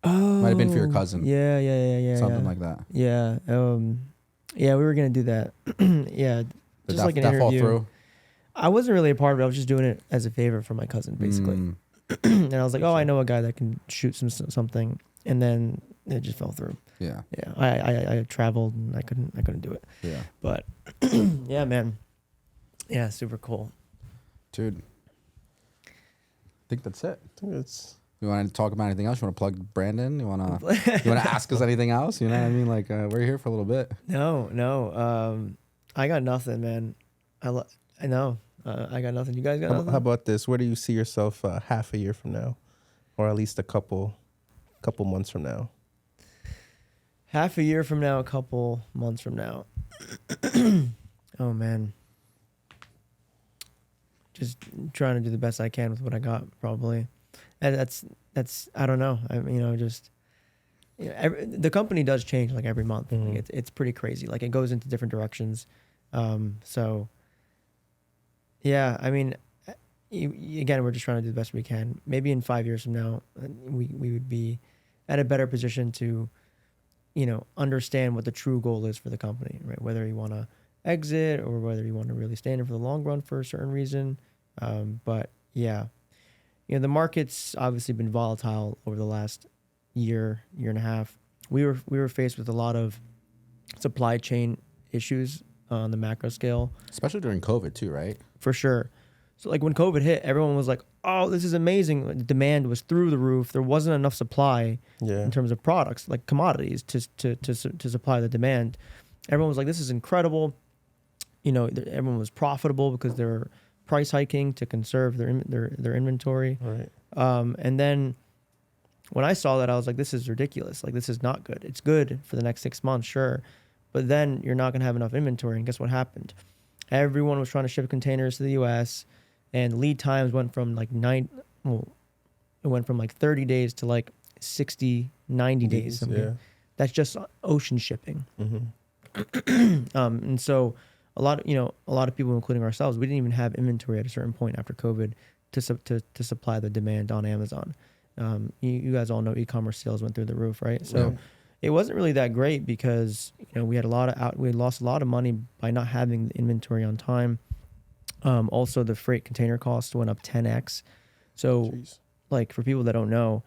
Oh, might have been for your cousin. Yeah. Something like that. Yeah. Yeah, we were gonna do that. Yeah, just like an that interview. fall through? I wasn't really a part of it. I was just doing it as a favor for my cousin, basically. And I was like, I know a guy that can shoot something, and then it just fell through. Yeah. Yeah. I traveled and I couldn't do it. Yeah. But yeah, man. Yeah, super cool. Dude. I think that's it. I think it's. You want to talk about anything else? You want to plug Brandon? You want to ask us anything else? You know what I mean? Like, we're here for a little bit. No. I got nothing, man. I know. I got nothing. You guys got nothing? How about this? Where do you see yourself half a year from now, or at least a couple months from now? Half a year from now, a couple months from now. Oh man. Just trying to do the best I can with what I got, probably. And that's I don't know. The company does change like every month. Mm-hmm. Like it's pretty crazy. Like it goes into different directions. So yeah, I mean, again, we're just trying to do the best we can. Maybe in 5 years from now, we would be at a better position to, understand what the true goal is for the company, right? Whether you want to exit or whether you want to really stand in for the long run for a certain reason. But yeah, the market's obviously been volatile over the last year and a half. We were faced with a lot of supply chain issues on the macro scale, especially during COVID too, right? For sure. So like when COVID hit, everyone was like, "Oh, this is amazing!" The demand was through the roof. There wasn't enough supply in terms of products, like commodities, to supply the demand. Everyone was like, "This is incredible." Everyone was profitable because they were price hiking to conserve their inventory. Right. And then when I saw that, I was like, "This is ridiculous. Like this is not good. It's good for the next 6 months, sure, but then you're not going to have enough inventory." And guess what happened? Everyone was trying to ship containers to the U.S. and lead times went from like 30 days to like 60, 90 days. Yeah. That's just ocean shipping. Mm-hmm. And so a lot of people, including ourselves, we didn't even have inventory at a certain point after COVID to supply the demand on Amazon. You guys all know e-commerce sales went through the roof, right? So it wasn't really that great because we lost a lot of money by not having the inventory on time. Also, the freight container cost went up 10x. So, like for people that don't know,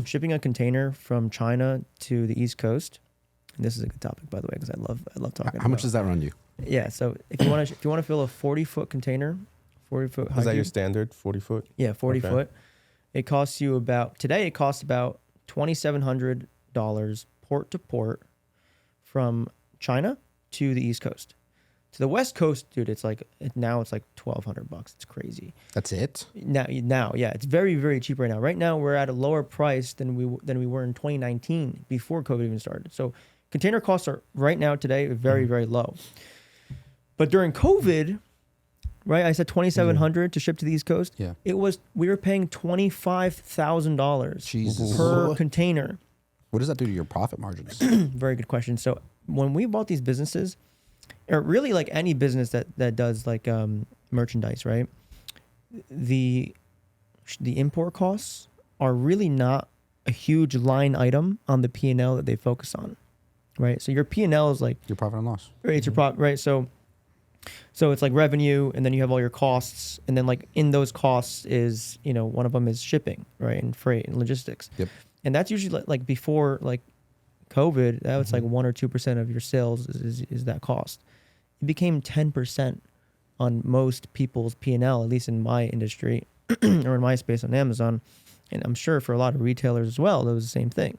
shipping a container from China to the East Coast. And this is a good topic, by the way, because I love talking. How much does that run you? Yeah, so if you want to fill a 40-foot container, 40-foot. Is that your standard 40 foot? Yeah, 40 foot. It costs you about $2,700 port to port from China to the East Coast. To the West Coast, dude, it's like $1,200. It's crazy. That's it? Now, yeah, it's very, very cheap right now. Right now, we're at a lower price than we were in 2019 before COVID even started. So container costs are right now today very, very low. But during COVID, right, I said $2,700 to ship to the East Coast. Yeah, we were paying $25,000 per container. What does that do to your profit margins? Very good question. So when we bought these businesses, or really like any business that does like merchandise, right? The import costs are really not a huge line item on the P&L that they focus on, right? So your P&L is like your profit and loss. Right, it's your profit, right? So So it's like revenue, and then you have all your costs, and then like in those costs is, you know, one of them is shipping, right, and freight and logistics. Yep. And that's usually like before like COVID, that was like 1 or 2% of your sales is that cost. It became 10% on most people's P&L, at least in my industry or in my space on Amazon, and I'm sure for a lot of retailers as well, that was the same thing,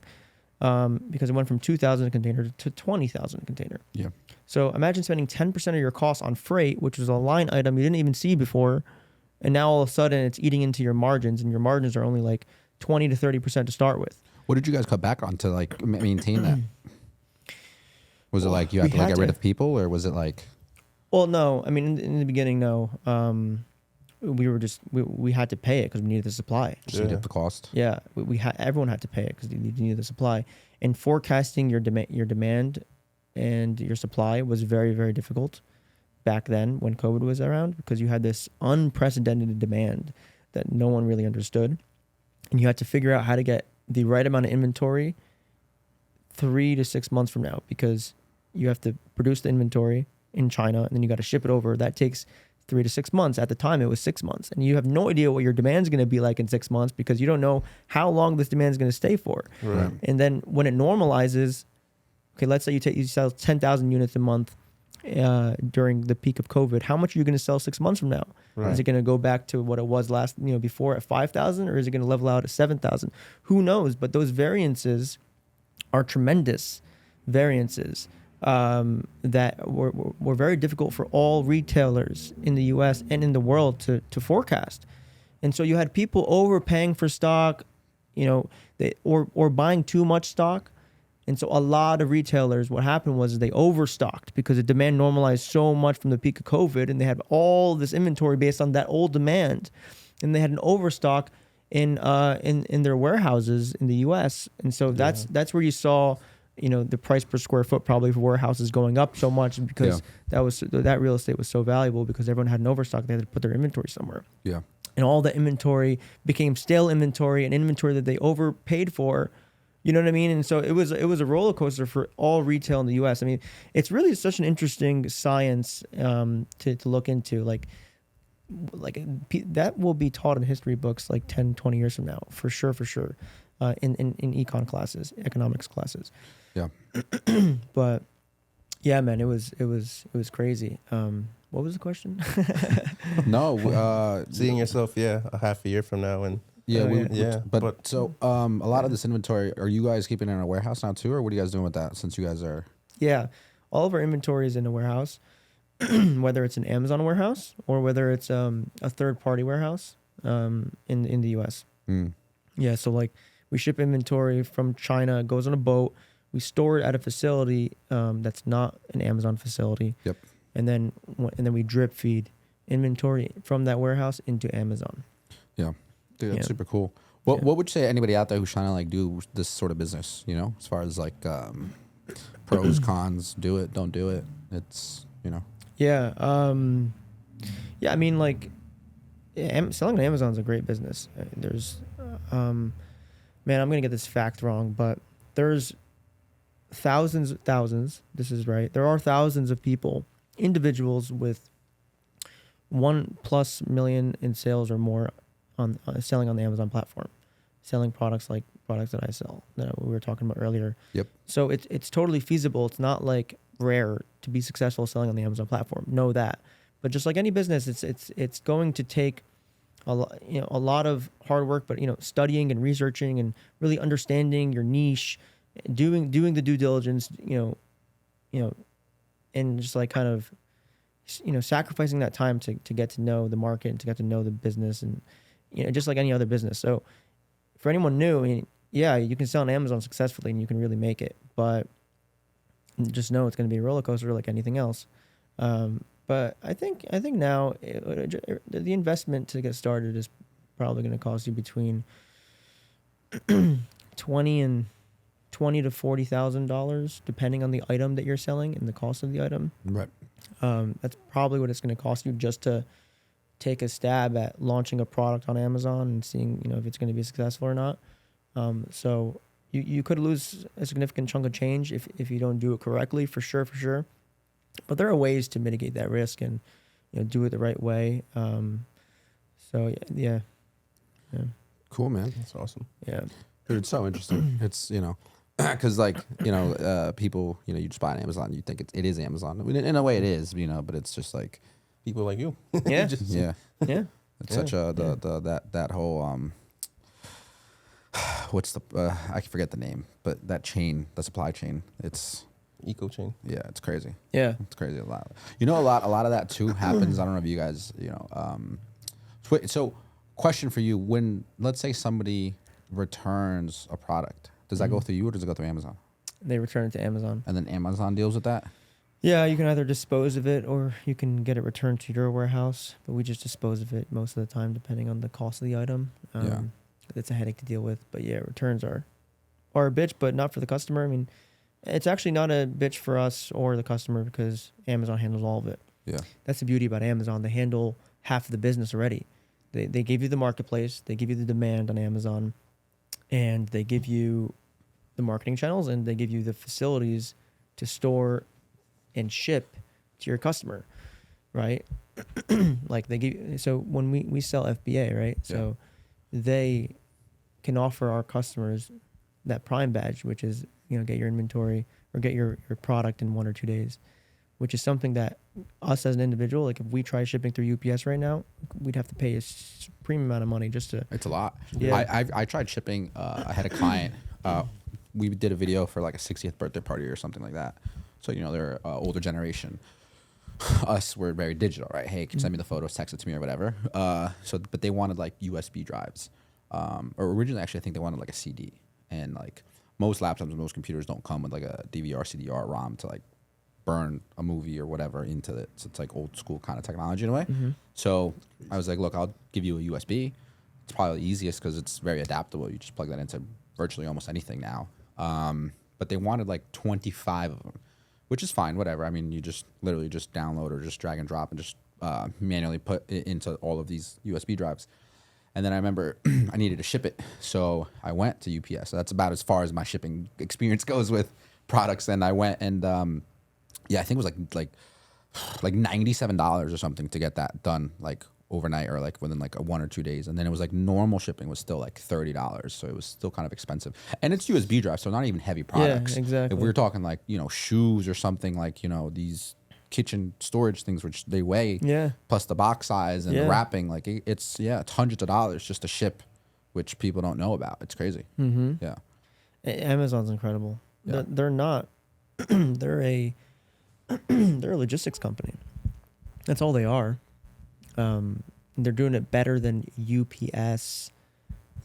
because it went from 2,000 a container to 20,000 a container. Yeah. So imagine spending 10% of your costs on freight, which was a line item you didn't even see before, and now all of a sudden it's eating into your margins, and your margins are only like 20 to 30% to start with. What did you guys cut back on to like maintain that? Was it like you had to like get rid of people, or was it like? Well, no. I mean, in the beginning, no. We were just we had to pay it because we needed the supply. Just eat up the cost. Yeah, everyone had to pay it because you needed the supply. And forecasting your demand and your supply was very, very difficult back then when COVID was around, because you had this unprecedented demand that no one really understood, and you had to figure out how to get the right amount of inventory 3 to 6 months from now, because you have to produce the inventory in China and then you got to ship it over. That takes 3 to 6 months. At the time, it was 6 months, and you have no idea what your demand is going to be like in 6 months because you don't know how long this demand is going to stay for. Right. And then when it normalizes, okay, let's say you sell 10,000 units a month during the peak of COVID. How much are you going to sell 6 months from now? Right. Is it going to go back to what it was before at 5,000, or is it going to level out at 7,000? Who knows? But those variances are tremendous variances that were very difficult for all retailers in the U.S. and in the world to forecast. And so you had people overpaying for stock, or buying too much stock. And so a lot of retailers, what happened was they overstocked because the demand normalized so much from the peak of COVID, and they had all this inventory based on that old demand, and they had an overstock in their warehouses in the U.S. And so that's where you saw, the price per square foot probably for warehouses going up so much, because that real estate was so valuable because everyone had an overstock. They had to put their inventory somewhere. Yeah. And all the inventory became stale inventory and inventory that they overpaid for. You know what I mean? And so it was a roller coaster for all retail in the U.S. I mean, it's really such an interesting science to look into. Like that will be taught in history books like 10, 20 years from now, for sure, in econ classes, economics classes. Yeah. But yeah, man, it was crazy. What was the question? No. Seeing yourself, a half a year from now, and But so a lot of this inventory, are you guys keeping it in a warehouse now too, or what are you guys doing with that? Since you guys are. Yeah, all of our inventory is in a warehouse, whether it's an Amazon warehouse or whether it's a third-party warehouse in the U.S. Yeah, so like we ship inventory from China, it goes on a boat, we store it at a facility that's not an Amazon facility. Yep. And then we drip feed inventory from that warehouse into Amazon. Yeah. Dude, that's super cool. What would you say to anybody out there who's trying to like do this sort of business, as far as like pros, cons, do it, don't do it. It's, Yeah. I mean, like, selling on Amazon is a great business. There's, man, I'm going to get this fact wrong, but there's thousands, this is right. There are thousands of people, individuals with 1+ million in sales or more on selling on the Amazon platform, selling products that I sell that we were talking about earlier. Yep. So it's totally feasible. It's not like rare to be successful selling on the Amazon platform. Know that. But just like any business, it's going to take a lot of hard work, but studying and researching and really understanding your niche, doing the due diligence, and just like kind of sacrificing that time to get to know the market and to get to know the business, and just like any other business. So for anyone new, I mean, yeah, you can sell on Amazon successfully and you can really make it, but just know it's going to be a roller coaster like anything else. But I think now the investment to get started is probably going to cost you between $20,000 to $40,000, depending on the item that you're selling and the cost of the item. Right. That's probably what it's going to cost you just to take a stab at launching a product on Amazon and seeing if it's going to be successful or not. So you could lose a significant chunk of change if you don't do it correctly, for sure. But there are ways to mitigate that risk and do it the right way. So yeah. Cool, man. That's awesome. Yeah. Dude, it's so interesting. It's, because like, people, you just buy on Amazon, you think it is Amazon. I mean, in a way it is, but it's just like, People like you. Yeah. yeah. Yeah. It's such a, that whole, what's the, I forget the name, but that chain, the supply chain, it's, Eco chain. yeah, it's crazy. Yeah. It's crazy a lot. A lot of that too happens. I don't know if you guys, so question for you, when, let's say somebody returns a product, does that go through you or does it go through Amazon? They return it to Amazon. And then Amazon deals with that? Yeah, you can either dispose of it or you can get it returned to your warehouse, but we just dispose of it most of the time depending on the cost of the item. Yeah. It's a headache to deal with, but yeah, returns are a bitch, but not for the customer. I mean, it's actually not a bitch for us or the customer because Amazon handles all of it. Yeah. That's the beauty about Amazon. They handle half of the business already. They give you the marketplace, they give you the demand on Amazon, and they give you the marketing channels, and they give you the facilities to store and ship to your customer, right? Like they give, so when we sell FBA, right? So they can offer our customers that Prime badge, which is, get your inventory or get your product in 1 or 2 days, which is something that us as an individual, like if we try shipping through UPS right now, we'd have to pay a supreme amount of money just to. It's a lot. Yeah. I tried shipping. I had a client. We did a video for like a 60th birthday party or something like that. So, they're older generation. Us, we're very digital, right? Hey, can you send me the photos, text it to me or whatever. But they wanted like USB drives. Or originally, actually, I think they wanted like a CD. And like most laptops and most computers don't come with like a DVR, CDR, ROM to like burn a movie or whatever into it. So it's like old school kind of technology in a way. Mm-hmm. So I was like, look, I'll give you a USB. It's probably the easiest because it's very adaptable. You just plug that into virtually almost anything now. But they wanted like 25 of them, which is fine, whatever. I mean, you just literally just download or just drag and drop and just manually put it into all of these USB drives. And then I remember I needed to ship it. So I went to UPS. So that's about as far as my shipping experience goes with products. And I went and, I think it was like $97 or something to get that done like overnight or like within like 1 or 2 days. And then it was like normal shipping was still like $30. So it was still kind of expensive. And it's USB drive, so not even heavy products. Yeah, exactly. If we were talking like, shoes or something like, these kitchen storage things which they weigh, plus the box size and the wrapping, like it's hundreds of dollars just to ship, which people don't know about. It's crazy. Mm-hmm. Yeah. Amazon's incredible. Yeah. They're not. they're a logistics company. That's all they are. They're doing it better than UPS,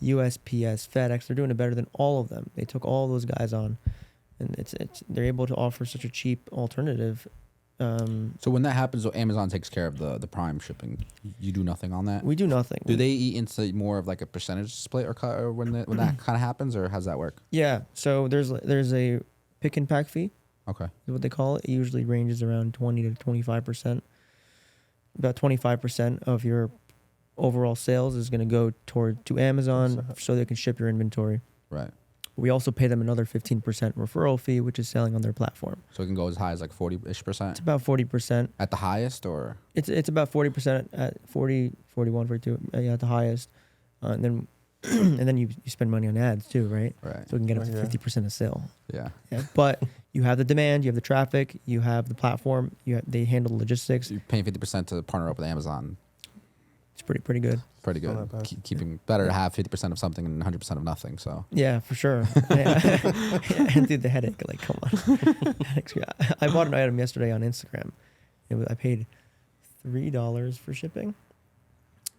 USPS, FedEx. They're doing it better than all of them. They took all those guys on, and they're able to offer such a cheap alternative. So when that happens, so Amazon takes care of the Prime shipping. You do nothing on that. We do nothing. Do they eat into more of like a percentage split or cut or when that kind of happens, or how's that work? Yeah. So there's a pick and pack fee. Okay. Is what they call it. It usually ranges around 20 to 25%. About 25% of your overall sales is going to go to Amazon so they can ship your inventory. Right. We also pay them another 15% referral fee, which is selling on their platform. So it can go as high as like 40-ish%? It's about 40%. At the highest, or? It's about 40% at 40, 41, 42, at the highest. And then and then you spend money on ads too, right? Right. So we can get up to 50% of sale. Yeah. But you have the demand, you have the traffic, you have the platform, they handle the logistics. So you're paying 50% to partner up with Amazon. It's pretty good. Pretty good. Keeping better to have 50% of something than 100% of nothing. So yeah, for sure. And dude, the headache, like, come on. I bought an item yesterday on Instagram. I paid $3 for shipping,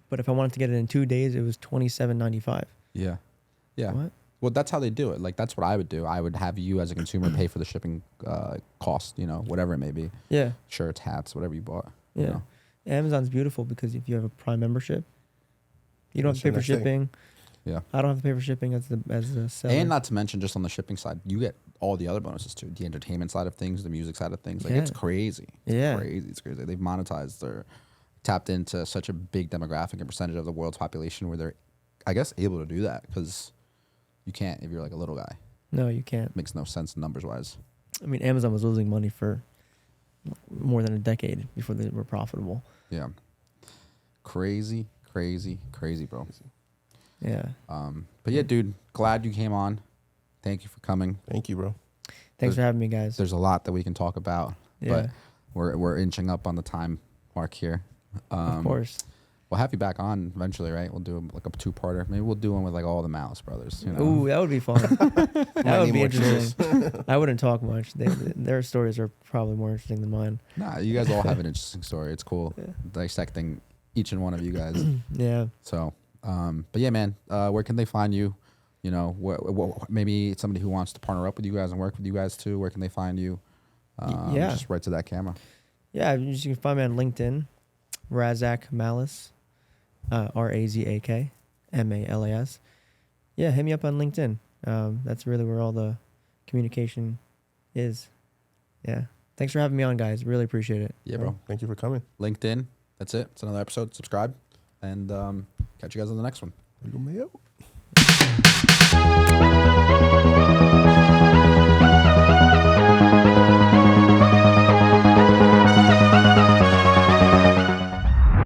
but if I wanted to get it in 2 days, it was $27.95. yeah. What? Well, that's how they do it. Like that's what I would do. I would have you as a consumer pay for the shipping cost. Whatever it may be. Yeah. Shirts, hats, whatever you bought. Yeah. Amazon's beautiful because if you have a Prime membership, you don't have to pay for shipping. Yeah. I don't have to pay for shipping as the seller. And not to mention, just on the shipping side, you get all the other bonuses too. The entertainment side of things, the music side of things. Like it's crazy. Yeah. It's crazy. They've monetized tapped into such a big demographic and percentage of the world's population where they're, I guess, able to do that because you can't if you're like a little guy. No, you can't. Makes no sense numbers wise. I mean, Amazon was losing money for more than a decade before they were profitable. Yeah. Crazy, bro. Yeah. But yeah, dude, glad you came on. Thank you for coming. Thank you, bro. Thanks for having me, guys. There's a lot that we can talk about, Yeah. but we're inching up on the time mark here. Of course. We'll have you back on eventually, right? We'll do like a 2-parter. Maybe we'll do one with like all the Mouse brothers. You know? Ooh, that would be fun. That would be more interesting. I wouldn't talk much. Their stories are probably more interesting than mine. Nah, you guys all have an interesting story. It's cool dissecting each and one of you guys. Yeah. So, but yeah, man, where can they find you? You know, maybe somebody who wants to partner up with you guys and work with you guys too. Where can they find you? Yeah. Just right to that camera. Yeah, you can find me on LinkedIn, Razak Malas, RAZAK MALAS. Yeah, hit me up on LinkedIn. That's really where all the communication is. Yeah. Thanks for having me on, guys. Really appreciate it. Yeah, bro. Thank you for coming. LinkedIn. That's it. It's another episode. Subscribe, and catch you guys on the next one. You